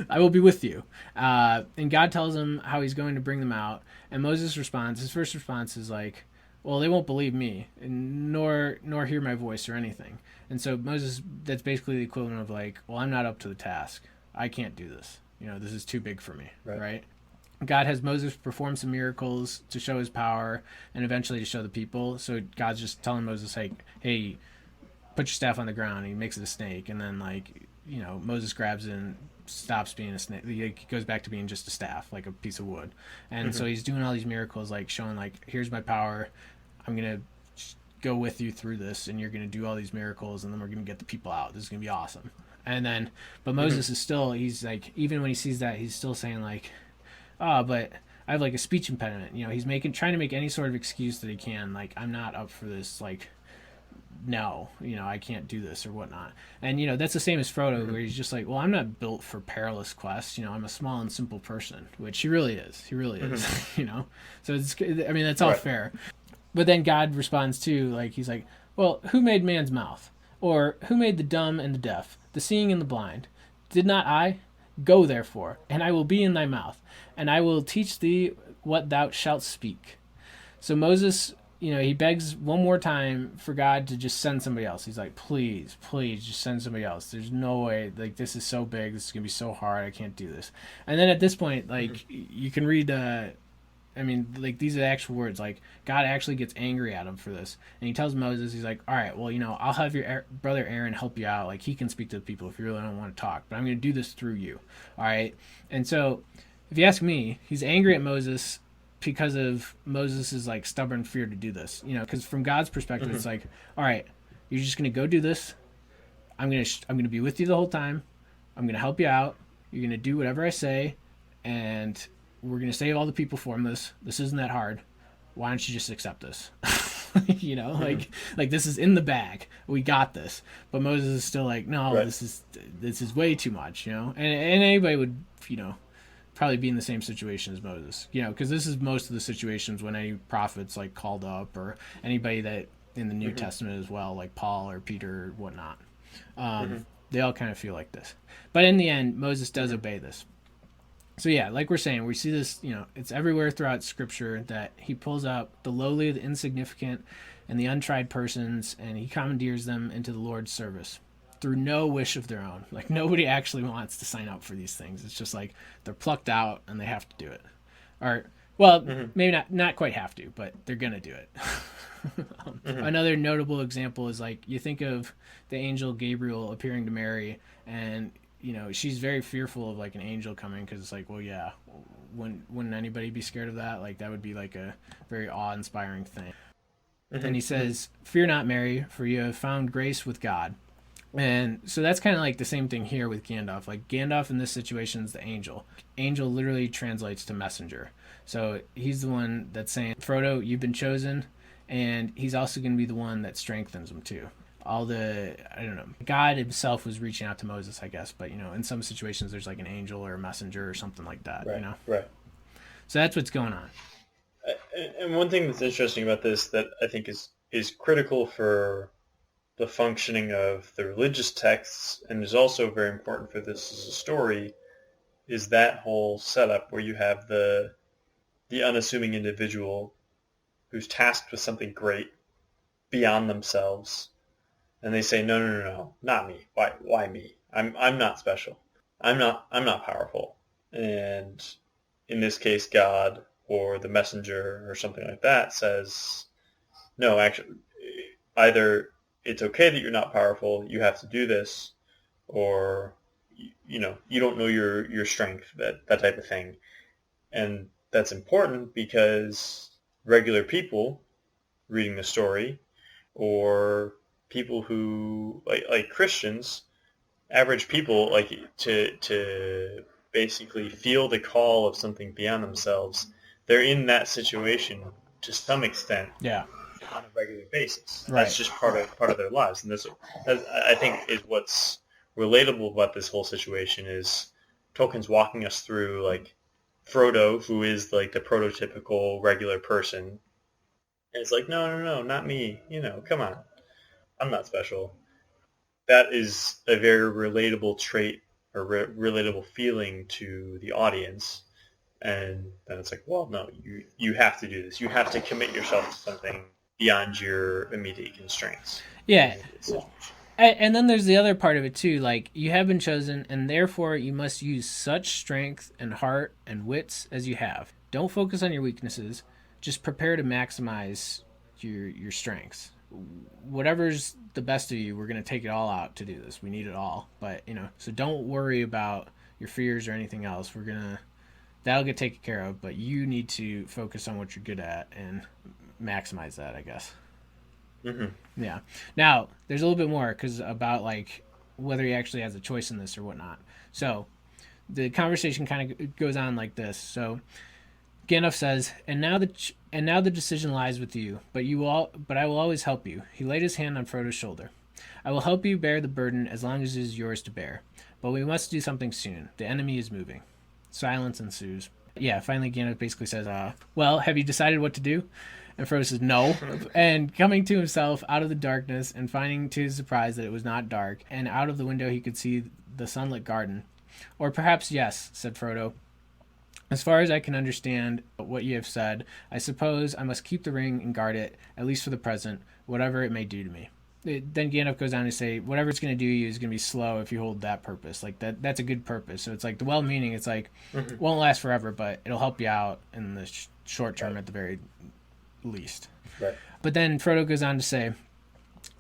I will be with you. And God tells him how he's going to bring them out. And Moses responds, his first response is like, well, they won't believe me, and nor hear my voice or anything. And so Moses, that's basically the equivalent of like, well, I'm not up to the task. I can't do this. This is too big for me, right? God has Moses perform some miracles to show his power and eventually to show the people. So God's just telling Moses, like, hey, put your staff on the ground. And he makes it a snake. And then, Moses grabs it and stops being a snake. He goes back to being just a staff, like a piece of wood. And so he's doing all these miracles, like showing, like, here's my power. I'm going to go with you through this, and you're going to do all these miracles, and then we're going to get the people out. This is going to be awesome. And then, but Moses is still, he's like, even when he sees that, he's still saying, like, but I have like a speech impediment. He's trying to make any sort of excuse that he can. Like, I'm not up for this. Like, no, I can't do this or whatnot. And, that's the same as Frodo, where he's just like, well, I'm not built for perilous quests. I'm a small and simple person, which he really is. He really is, So that's all fair. But then God responds too, like, he's like, well, who made man's mouth? Or who made the dumb and the deaf, the seeing and the blind? Did not I? Go therefore, and I will be in thy mouth, and I will teach thee what thou shalt speak. So Moses, he begs one more time for God to just send somebody else. He's like, please, just send somebody else. There's no way, like, this is so big, this is going to be so hard, I can't do this. And then at this point, like, you can read, these are the actual words. Like, God actually gets angry at him for this. And he tells Moses, he's like, all right, well, I'll have your brother Aaron help you out. Like, he can speak to the people if you really don't want to talk. But I'm going to do this through you. All right? And so, if you ask me, he's angry at Moses because of Moses' like, stubborn fear to do this. Because from God's perspective, it's like, all right, you're just going to go do this. I'm going to be with you the whole time. I'm going to help you out. You're going to do whatever I say. And we're going to save all the people from this. This isn't that hard. Why don't you just accept this? Like this is in the bag. We got this. But Moses is still like, no, this is way too much, And anybody would, probably be in the same situation as Moses, because this is most of the situations when any prophets like called up, or anybody that in the New Testament as well, like Paul or Peter or whatnot. They all kind of feel like this. But in the end, Moses does obey this. So yeah, like we're saying, we see this, it's everywhere throughout Scripture that he pulls out the lowly, the insignificant, and the untried persons, and he commandeers them into the Lord's service through no wish of their own. Like, nobody actually wants to sign up for these things. It's just like they're plucked out and they have to do it. Or, well, maybe not quite have to, but they're going to do it. Another notable example is, like, you think of the angel Gabriel appearing to Mary, and she's very fearful of like an angel coming, because it's like, well, yeah, wouldn't anybody be scared of that? Like, that would be like a very awe-inspiring thing. And he says, fear not, Mary, for you have found grace with God. And so that's kind of like the same thing here with Gandalf. Like, Gandalf in this situation is the angel. Angel literally translates to messenger. So he's the one that's saying, Frodo, you've been chosen, and he's also going to be the one that strengthens him too. God himself was reaching out to Moses, I guess, but in some situations there's like an angel or a messenger or something like that, Right. So that's what's going on. And one thing that's interesting about this that I think is critical for the functioning of the religious texts, and is also very important for this as a story, is that whole setup where you have the unassuming individual who's tasked with something great beyond themselves. And they say, no, not me. Why me? I'm not special. I'm not powerful. And in this case, God or the messenger or something like that says, no, actually, either it's okay that you're not powerful, you have to do this, or you don't know your strength, that type of thing. And that's important because regular people reading the story, or people who like Christians, average people, like to basically feel the call of something beyond themselves, they're in that situation to some extent Yeah. on a regular basis. Right. That's just part of their lives, and this, I think, is what's relatable about this whole situation is Tolkien's walking us through like Frodo, who is like the prototypical regular person, and it's like, no, not me. Come on, I'm not special. That is a very relatable trait or relatable feeling to the audience. And then it's like, well, no, you have to do this. You have to commit yourself to something beyond your immediate constraints. Yeah. And then there's the other part of it too, like you have been chosen and therefore you must use such strength and heart and wits as you have. Don't focus on your weaknesses, just prepare to maximize your strengths. Whatever's the best of you, we're going to take it all out to do this. We need it all. But, so don't worry about your fears or anything else. That'll get taken care of, but you need to focus on what you're good at and maximize that, I guess. Mm-hmm. Yeah. Now, there's a little bit more about like whether he actually has a choice in this or whatnot. So the conversation kind of goes on like this. So Gandalf says, "And now the decision lies with you, but I will always help you." He laid his hand on Frodo's shoulder. "I will help you bear the burden as long as it is yours to bear. But we must do something soon. The enemy is moving." Silence ensues. Yeah, finally Gandalf basically says, "Well, have you decided what to do?" And Frodo says, "No." And coming to himself out of the darkness and finding to his surprise that it was not dark, and out of the window he could see the sunlit garden. "Or perhaps yes," said Frodo. "As far as I can understand what you have said, I suppose I must keep the ring and guard it, at least for the present, whatever it may do to me." Then Gandalf goes on to say, whatever it's going to do you is going to be slow if you hold that purpose. Like that's a good purpose. So it's like the well-meaning, it's like, won't last forever, but it'll help you out in the short term at the very least. Right. But then Frodo goes on to say,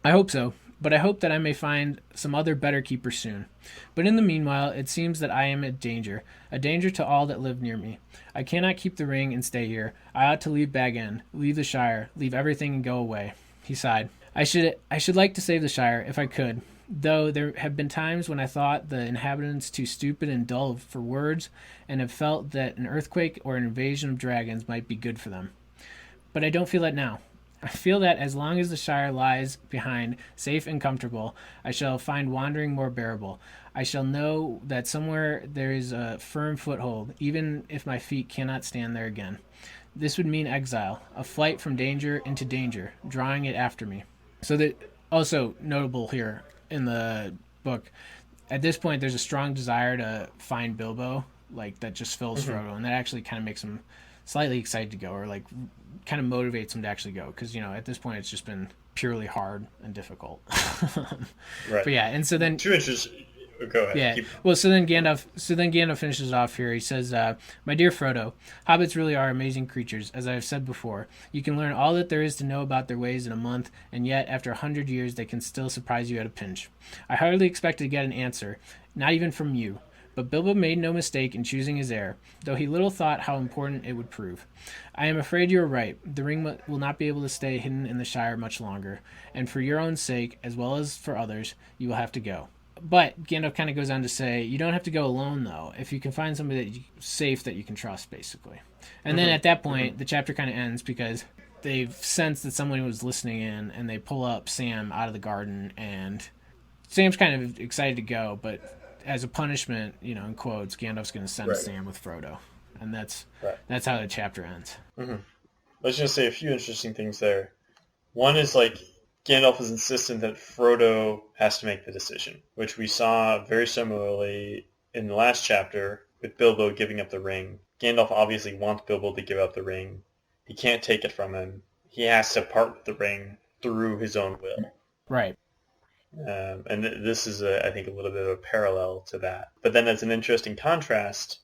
"I hope so, but I hope that I may find some other better keeper soon. But in the meanwhile, it seems that I am a danger to all that live near me. I cannot keep the ring and stay here. I ought to leave Bag End, leave the Shire, leave everything and go away." He sighed. I should like to save the Shire, if I could, though there have been times when I thought the inhabitants too stupid and dull for words, and have felt that an earthquake or an invasion of dragons might be good for them. But I don't feel that now. I feel that as long as the Shire lies behind, safe and comfortable, I shall find wandering more bearable. I shall know that somewhere there is a firm foothold, even if my feet cannot stand there again. This would mean exile, a flight from danger into danger, drawing it after me. So that also notable here in the book, at this point there's a strong desire to find Bilbo, like that just fills Frodo, and that actually kind of makes him slightly excited to go, or like kind of motivates him to actually go, because at this point it's just been purely hard and difficult. Right. But yeah, and so then True interest. Go ahead. Yeah. Well, so then Gandalf finishes off here. He says, "My dear Frodo, hobbits really are amazing creatures, as I have said before. You can learn all that there is to know about their ways in a month, and yet after 100 years they can still surprise you at a pinch. I hardly expected to get an answer, not even from you. But Bilbo made no mistake in choosing his heir, though he little thought how important it would prove. I am afraid you are right. The ring will not be able to stay hidden in the Shire much longer, and for your own sake, as well as for others, you will have to go." But Gandalf kind of goes on to say, you don't have to go alone, though, if you can find somebody safe that you can trust, basically. And then at that point, the chapter kind of ends because they've sensed that someone was listening in, and they pull up Sam out of the garden, and Sam's kind of excited to go, but as a punishment, in quotes, Gandalf's going to send Sam with Frodo. And that's how the chapter ends. Mm-hmm. Let's just say a few interesting things there. One is like Gandalf is insistent that Frodo has to make the decision, which we saw very similarly in the last chapter with Bilbo giving up the ring. Gandalf obviously wants Bilbo to give up the ring. He can't take it from him. He has to part with the ring through his own will. Right. And this is, I think, a little bit of a parallel to that. But then as an interesting contrast,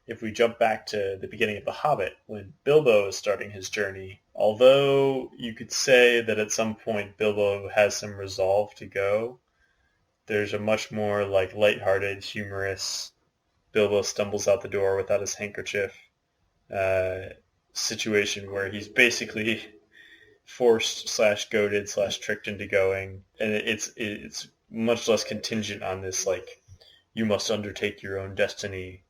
if we jump back to the beginning of The Hobbit, when Bilbo is starting his journey, although you could say that at some point Bilbo has some resolve to go, there's a much more like lighthearted, humorous, Bilbo stumbles out the door without his handkerchief situation where he's basically forced / goaded / tricked into going, and it's much less contingent on this like you must undertake your own destiny.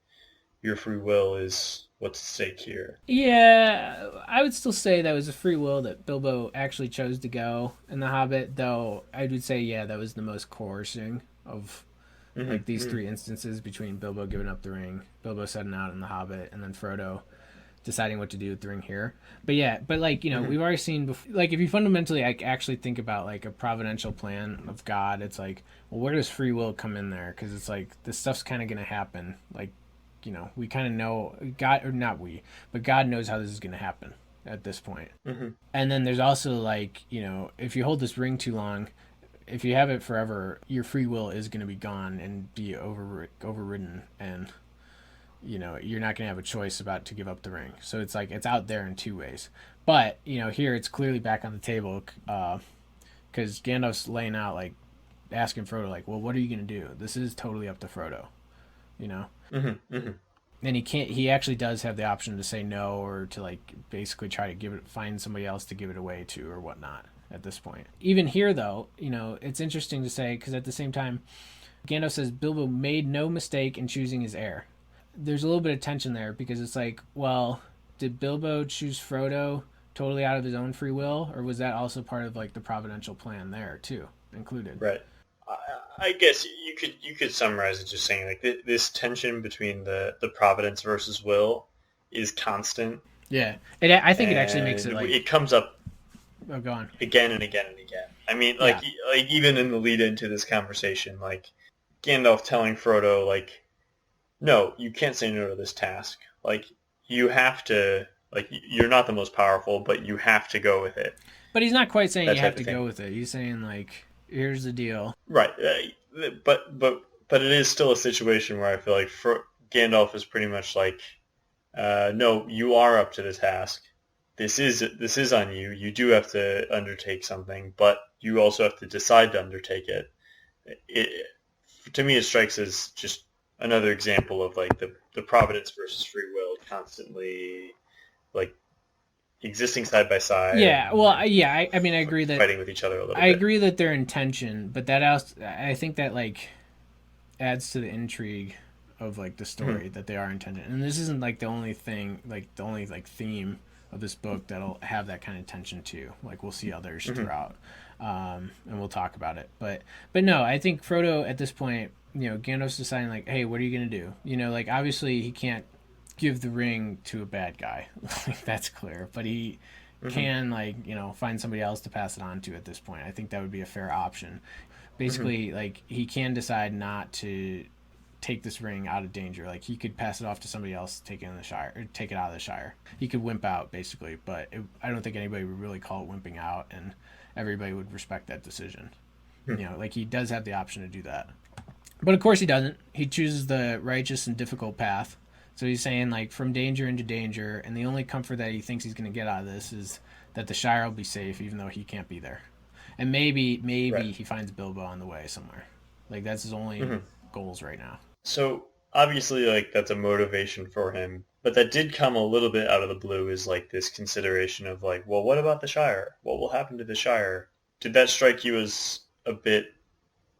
Your free will is what's at stake here. Yeah, I would still say that was a free will that Bilbo actually chose to go in The Hobbit, though I would say, yeah, that was the most coercing of like these three instances between Bilbo giving up the ring, Bilbo setting out in The Hobbit, and then Frodo deciding what to do with the ring here. But yeah, but like, we've already seen before, like if you fundamentally like actually think about like a providential plan of God, it's like, well, where does free will come in there? Because it's like this stuff's kind of going to happen. Like, we kind of know God, or not we, but God knows how this is going to happen at this point. And then there's also like, if you hold this ring too long, if you have it forever, your free will is going to be gone and be overridden, and you're not going to have a choice about to give up the ring. So it's like it's out there in two ways. But here it's clearly back on the table because Gandalf's laying out, like asking Frodo, like, well, what are you going to do? This is totally up to Frodo, And he actually does have the option to say no, or to like basically try to find somebody else to give it away to or whatnot at this point. Even here though, it's interesting to say, because at the same time, Gandalf says Bilbo made no mistake in choosing his heir. There's a little bit of tension there, because it's like, well, did Bilbo choose Frodo totally out of his own free will, or was that also part of like the providential plan there too included? Right. I guess you could summarize it just saying like this tension between the providence versus will is constant. Yeah, I think it actually makes it like it comes up. Oh, go on. Again and again and again. I mean, like even in the lead into this conversation, like Gandalf telling Frodo, like, no, you can't say no to this task. Like, you have to, like, you're not the most powerful, but you have to go with it. But he's not quite saying you have to go with it. He's saying, like, here's the deal. Right. But it is still a situation where I feel like Gandalf is pretty much like, no, you are up to the task. This is on you. You do have to undertake something, but you also have to decide to undertake it. To me, it strikes as just another example of like the providence versus free will constantly like existing side by side. Yeah, well, yeah, I mean, I agree that fighting with each other a little bit. I agree that they're in tension, but that also, I think that like adds to the intrigue of like the story that they are in tension. And this isn't like the only thing, like the only like theme of this book that'll have that kind of tension too. Like we'll see others throughout, and we'll talk about it. But no, I think Frodo at this point, Gandalf's deciding like, hey, what are you gonna do? Like obviously he can't give the ring to a bad guy, like that's clear. But he can like find somebody else to pass it on to at this point. I think that would be a fair option. Basically, like he can decide not to take this ring out of danger. Like he could pass it off to somebody else, take it in the Shire, or take it out of the Shire. He could wimp out basically, but I don't think anybody would really call it wimping out, and everybody would respect that decision. Like he does have the option to do that, but of course he doesn't. He chooses the righteous and difficult path. So he's saying like from danger into danger, and the only comfort that he thinks he's going to get out of this is that the Shire will be safe, even though he can't be there. And maybe he finds Bilbo on the way somewhere. Like that's his only goals right now. So obviously, like that's a motivation for him, but that did come a little bit out of the blue. Is like this consideration of like, well, what about the Shire? What will happen to the Shire? Did that strike you as a bit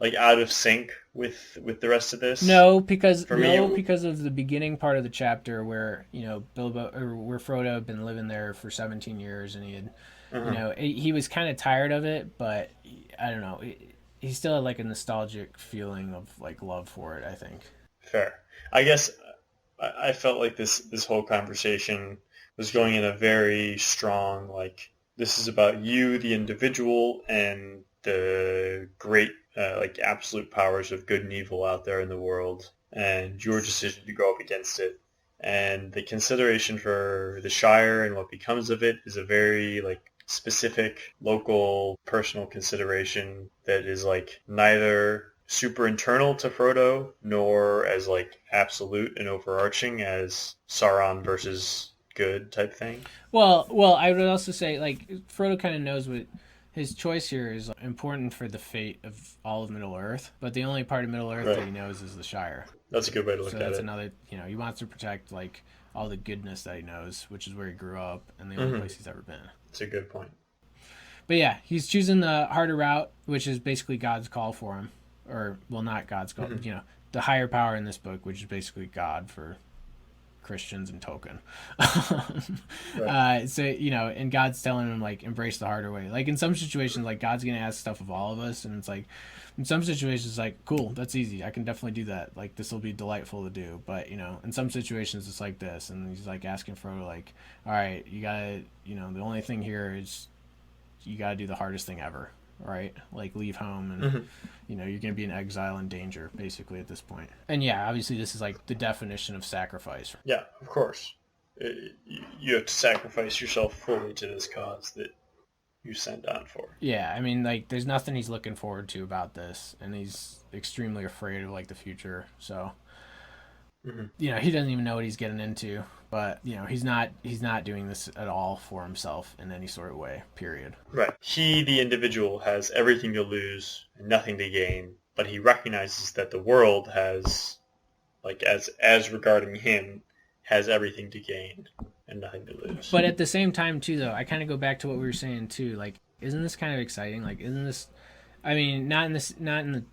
like out of sync with the rest of this? No, because of the beginning part of the chapter where Bilbo, or where Frodo had been living there for 17 years, and he had he was kind of tired of it, but I don't know. He still had like a nostalgic feeling of like love for it, I think. Fair. I guess I felt like this whole conversation was going in a very strong, like, this is about you, the individual, and the great, like, absolute powers of good and evil out there in the world, and your decision to go up against it. And the consideration for the Shire and what becomes of it is a very, like, specific, local, personal consideration that is, like, neither super internal to Frodo, nor as like absolute and overarching as Sauron versus good type thing. Well, I would also say like Frodo kind of knows what his choice here is important for the fate of all of Middle Earth, but the only part of Middle Earth that he knows is the Shire. That's a good way to look at it. So that's another, he wants to protect like all the goodness that he knows, which is where he grew up and the only place he's ever been. That's a good point. But yeah, he's choosing the harder route, which is basically God's call for him. Or, well, not God's call, the higher power in this book, which is basically God for Christians and Tolkien. Right. So, you know, and God's telling him, like, embrace the harder way. Like, in some situations, like, God's going to ask stuff of all of us, and it's like, in some situations, like, cool, that's easy. I can definitely do that. Like, this will be delightful to do. But, you know, in some situations, it's like this. And he's, like, asking Frodo, like, all right, you got to, you know, the only thing here is you got to do the hardest thing ever, right? Like, leave home and, you know, you're going to be in exile and danger, basically, at this point. And, yeah, obviously, this is, like, the definition of sacrifice. Yeah, of course. You have to sacrifice yourself fully to this cause that you signed on for. Yeah, I mean, like, there's nothing he's looking forward to about this, and he's extremely afraid of, like, the future. So, you know, he doesn't even know what he's getting into. But, you know, he's not doing this at all for himself in any sort of way, period. Right. He, the individual, has everything to lose and nothing to gain, but he recognizes that the world has, like, as regarding him, has everything to gain and nothing to lose. But at the same time, too, though, I kind of go back to what we were saying, too. Like, isn't this kind of exciting? Like, isn't this... I mean, not in the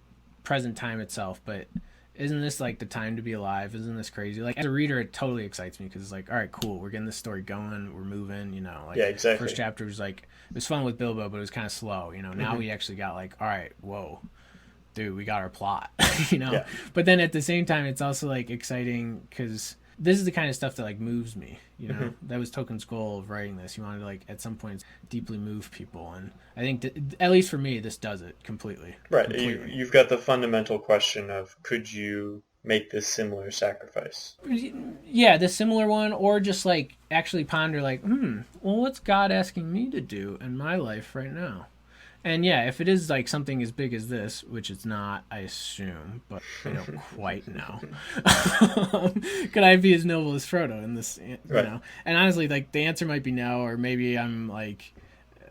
present time itself, but isn't this, like, the time to be alive? Isn't this crazy? Like, as a reader, it totally excites me because it's like, all right, cool, we're getting this story going, we're moving, you know. Like, yeah, exactly. First chapter was, like, it was fun with Bilbo, but it was kind of slow, you know. Now we actually got, like, all right, whoa, dude, we got our plot, you know. Yeah. But then at the same time, it's also, like, exciting because this is the kind of stuff that, like, moves me, you know. That was Tolkien's goal of writing this. He wanted to, like, at some point deeply move people, and I think that, at least for me, this does it completely. Right. Completely. You've got the fundamental question of, could you make this similar sacrifice? Yeah, the similar one, or just, like, actually ponder, like, well, what's God asking me to do in my life right now? And yeah, if it is, like, something as big as this, which it's not, I assume, but I don't quite know. Could I be as noble as Frodo in this, you know? And honestly, like, the answer might be no, or maybe I'm like,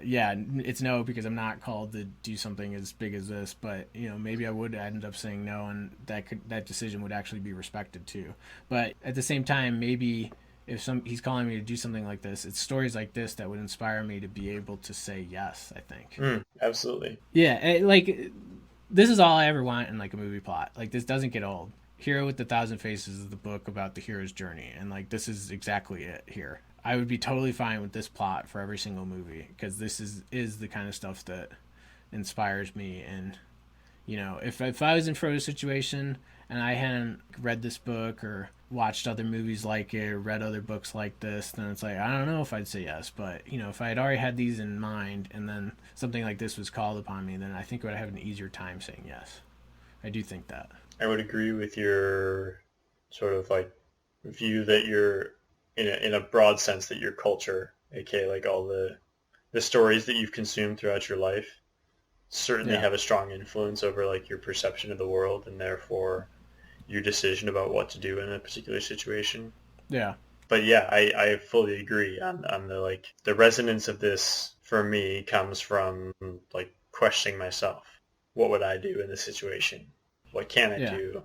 yeah, it's no because I'm not called to do something as big as this, but, you know, maybe I would end up saying no, and that decision would actually be respected too. But at the same time, maybe if he's calling me to do something like this, it's stories like this that would inspire me to be able to say yes, I think. Absolutely. Yeah, like, this is all I ever want in, like, a movie plot. Like, this doesn't get old. Hero with the Thousand Faces is the book about the hero's journey, and, like, this is exactly it here. I would be totally fine with this plot for every single movie, because this is the kind of stuff that inspires me. And, you know, if I was in Frodo's situation and I hadn't read this book or watched other movies like it or read other books like this, then it's like, I don't know if I'd say yes. But, you know, if I had already had these in mind and then something like this was called upon me, then I think I would have an easier time saying yes. I do think that. I would agree with your sort of, like, view that you're, in a broad sense, that your culture, aka, like, all the stories that you've consumed throughout your life, certainly have a strong influence over, like, your perception of the world, and therefore your decision about what to do in a particular situation. Yeah. But yeah, I fully agree on the, like, the resonance of this for me comes from, like, questioning myself. What would I do in this situation? What can I do?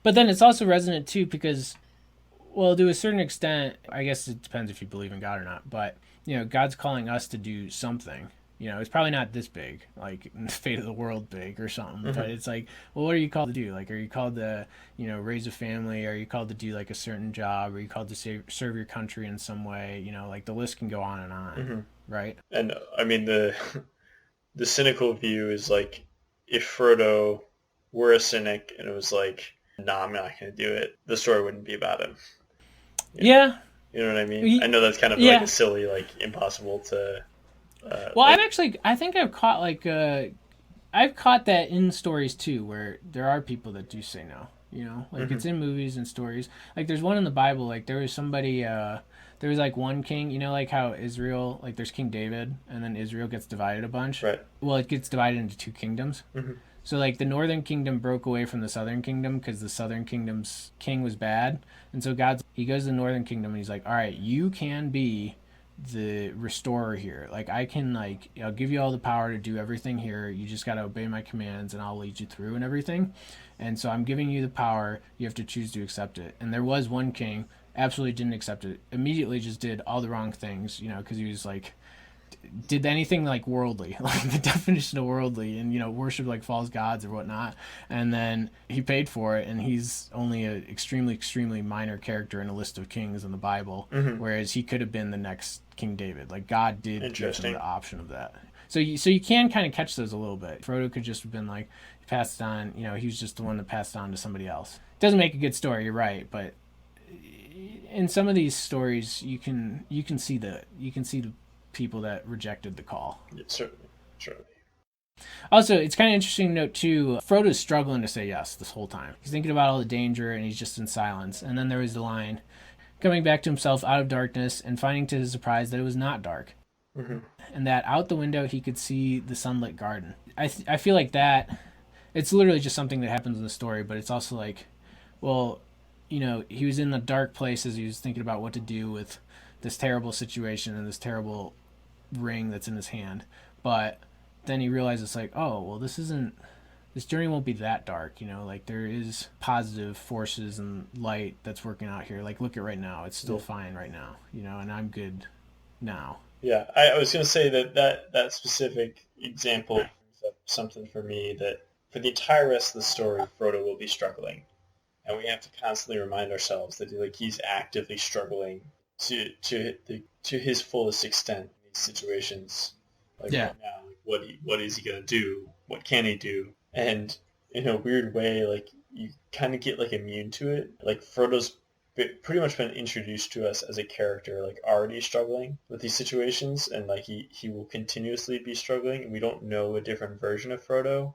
But then it's also resonant too because, well, to a certain extent, I guess it depends if you believe in God or not, but, you know, God's calling us to do something. You know, it's probably not this big, like, fate of the world big or something, but it's like, well, what are you called to do? Like, are you called to, you know, raise a family? Are you called to do, like, a certain job? Are you called to serve your country in some way? You know, like, the list can go on and on, right? And, I mean, the cynical view is, like, if Frodo were a cynic and it was like, nah, I'm not going to do it, the story wouldn't be about him. Yeah. You know what I mean? I know that's kind of like a silly, like, impossible to... well, like, I think I've caught, like, I've caught that in stories too, where there are people that do say no, you know, like, it's in movies and stories. Like, there's one in the Bible, like, there was somebody, there was, like, one king, you know, like how Israel, like, there's King David, and then Israel gets divided a bunch. Right. Well, it gets divided into two kingdoms. So, like, the northern kingdom broke away from the southern kingdom because the southern kingdom's king was bad. And so he goes to the northern kingdom and he's like, all right, you can be the restorer here. Like, I can, like, I'll give you all the power to do everything here. You just got to obey my commands and I'll lead you through and everything. And so I'm giving you the power. You have to choose to accept it. And there was one king absolutely didn't accept it. Immediately just did all the wrong things, you know, because he was like, did anything like worldly, like the definition of worldly, and worship like false gods or whatnot, and then he paid for it, and he's only an extremely minor character in a list of kings in the Bible, whereas he could have been the next King David. Like God did give him the option of that. So you can kind of catch those a little bit. Frodo could just have been like passed on, he was just the one that passed on to somebody else. Doesn't make a good story, you're right, but in some of these stories you can see the people that rejected the call. Yeah, certainly. Also, it's kind of interesting to note too, Frodo's struggling to say yes this whole time. He's thinking about all the danger and he's just in silence. And then there was the line, coming back to himself out of darkness and finding to his surprise that it was not dark. And that out the window he could see the sunlit garden. I feel like that, it's literally just something that happens in the story, but it's also like, well, he was in the dark place as he was thinking about what to do with this terrible situation and this terrible ring that's in his hand. But then he realizes, like, oh, well, this journey won't be that dark, like there is positive forces and light that's working out here. Like, look at right now, it's still fine right now, and I'm good now. Yeah, I was going to say that specific example brings up something for me, that for the entire rest of the story, Frodo will be struggling. And we have to constantly remind ourselves that he's actively struggling to his fullest extent in these situations. Right now, what is he gonna do? What can he do? And in a weird way, like, you kind of get like immune to it. Like, Frodo's pretty much been introduced to us as a character like already struggling with these situations, and like he will continuously be struggling. And we don't know a different version of Frodo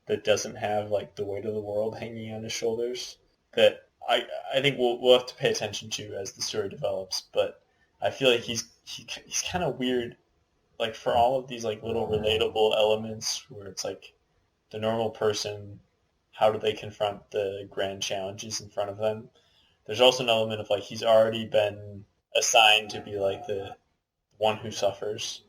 that doesn't have like the weight of the world hanging on his shoulders, that I think we'll have to pay attention to as the story develops. But I feel like he's kind of weird, like, for all of these like little relatable elements where it's like the normal person, how do they confront the grand challenges in front of them? There's also an element of like he's already been assigned to be like the one who suffers,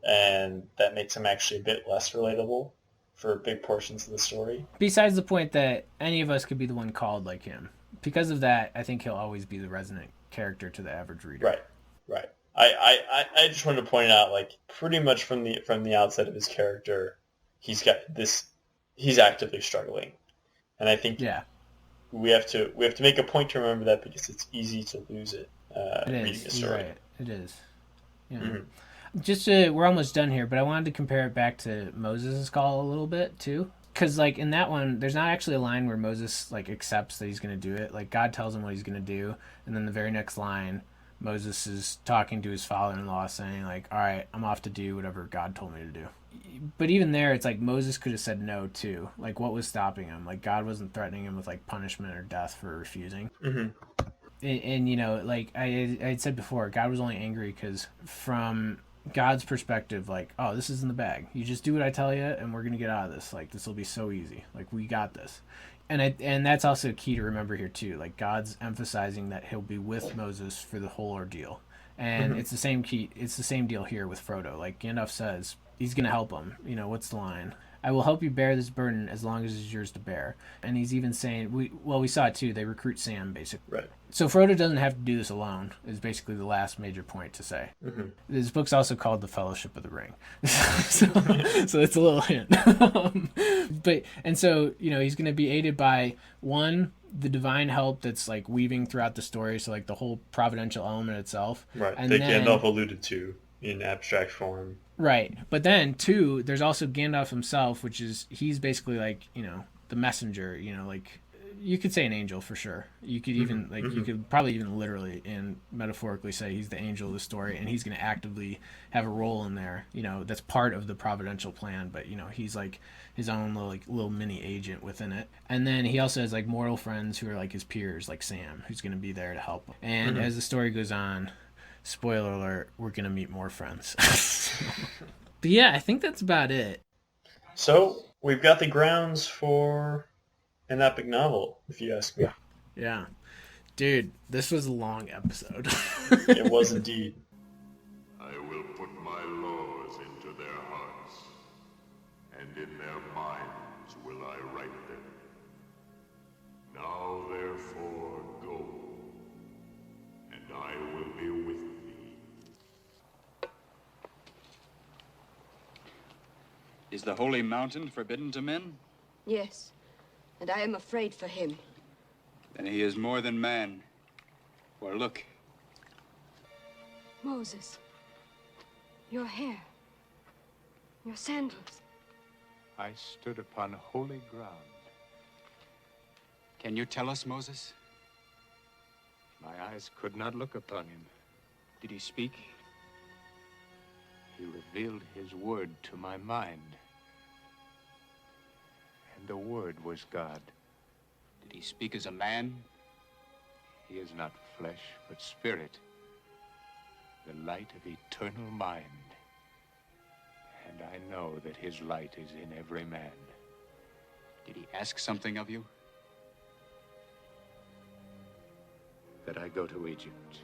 and that makes him actually a bit less relatable for big portions of the story. Besides the point that any of us could be the one called like him. Because of that, I think he'll always be the resonant character to the average reader. Right. I just wanted to point out, like, pretty much from the outset of his character, he's actively struggling. And I think we have to make a point to remember that, because it's easy to lose it reading the story. Right. It is. Yeah. Just we're almost done here, but I wanted to compare it back to Moses' call a little bit too, because like in that one, there's not actually a line where Moses like accepts that he's going to do it. Like, God tells him what he's going to do, and then the very next line, Moses is talking to his father-in-law, saying like, "All right, I'm off to do whatever God told me to do." But even there, it's like Moses could have said no too. Like, what was stopping him? Like, God wasn't threatening him with like punishment or death for refusing. And like I had said before, God was only angry because from God's perspective, like, oh, this is in the bag. You just do what I tell you, and we're gonna get out of this. Like, this will be so easy. Like, we got this. And that's also key to remember here too. Like, God's emphasizing that he'll be with Moses for the whole ordeal, and it's the same key. It's the same deal here with Frodo. Like Gandalf says, he's gonna help him. What's the line? I will help you bear this burden as long as it's yours to bear. And he's even saying, we saw it too, they recruit Sam, basically. Right. So Frodo doesn't have to do this alone, is basically the last major point to say. This book's also called The Fellowship of the Ring. so it's a little hint. So he's going to be aided by, one, the divine help that's like weaving throughout the story, so like the whole providential element itself. Right, and that then, Gandalf alluded to in abstract form. Right. But then, two, there's also Gandalf himself, which is, he's basically like, the messenger, like, you could say an angel for sure. You could even, you could probably even literally and metaphorically say he's the angel of the story, and he's going to actively have a role in there, that's part of the providential plan, but, he's like his own little mini agent within it. And then he also has like mortal friends who are like his peers, like Sam, who's going to be there to help him. And as the story goes on, spoiler alert, we're going to meet more friends. But yeah, I think that's about it. So, we've got the grounds for an epic novel, if you ask me. Yeah. Dude, this was a long episode. It was indeed. I will put my laws into their hearts, and in their minds will I write them. Now therefore go, and I will be with thee. Is the holy mountain forbidden to men? Yes, and I am afraid for him. Then he is more than man. For look, Moses, your hair, your sandals. I stood upon holy ground. can you tell us, Moses? My eyes could not look upon him. Did he speak? He revealed his word to my mind. And the word was God. Did he speak as a man? He is not flesh, but spirit. The light of eternal mind. And I know that his light is in every man. Did he ask something of you? That I go to Egypt.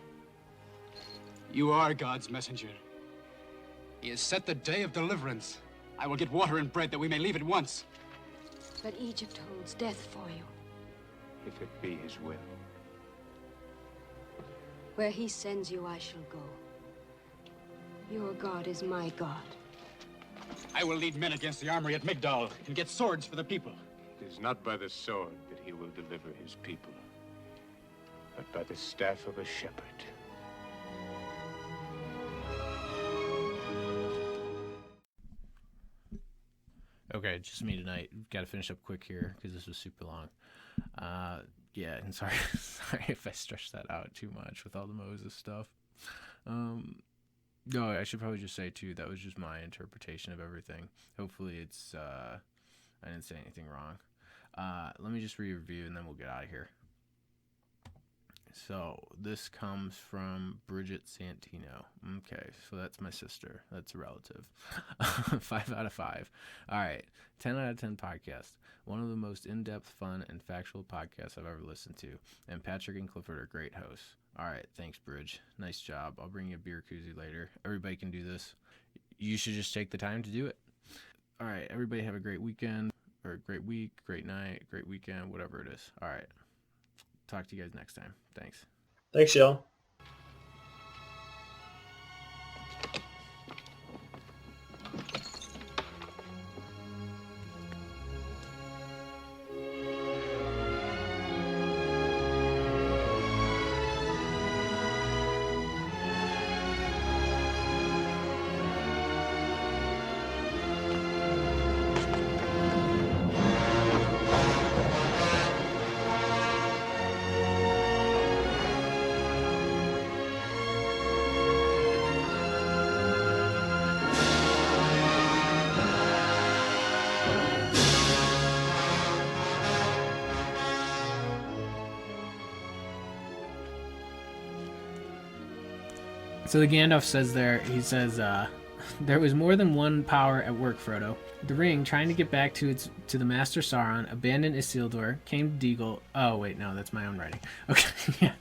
You are God's messenger. He has set the day of deliverance. I will get water and bread that we may leave at once. But Egypt holds death for you. If it be his will. Where he sends you, I shall go. Your God is my God. I will lead men against the armory at Migdol and get swords for the people. It is not by the sword that he will deliver his people, but by the staff of a shepherd. Okay, just me tonight. Got to finish up quick here because this was super long. Yeah, and sorry, sorry if I stretched that out too much with all the Moses stuff. No, I should probably just say too that was just my interpretation of everything. Hopefully, it's I didn't say anything wrong. Let me just re-review and then we'll get out of here. So this comes from Bridget Santino. Okay, so that's my sister. That's a relative. 5 out of 5. All right, 10 out of 10 podcast. One of the most in-depth, fun, and factual podcasts I've ever listened to. And Patrick and Clifford are great hosts. All right, thanks, Bridge. Nice job. I'll bring you a beer koozie later. Everybody can do this. You should just take the time to do it. All right, everybody have a great weekend, or a great week, great night, great weekend, whatever it is. All right. Talk to you guys next time. Thanks. Thanks, y'all. So the Gandalf says there, he says, there was more than one power at work, Frodo. The ring, trying to get back to the Master Sauron, abandoned Isildur, came to Deagle. Oh, wait, no, that's my own writing. Okay, yeah.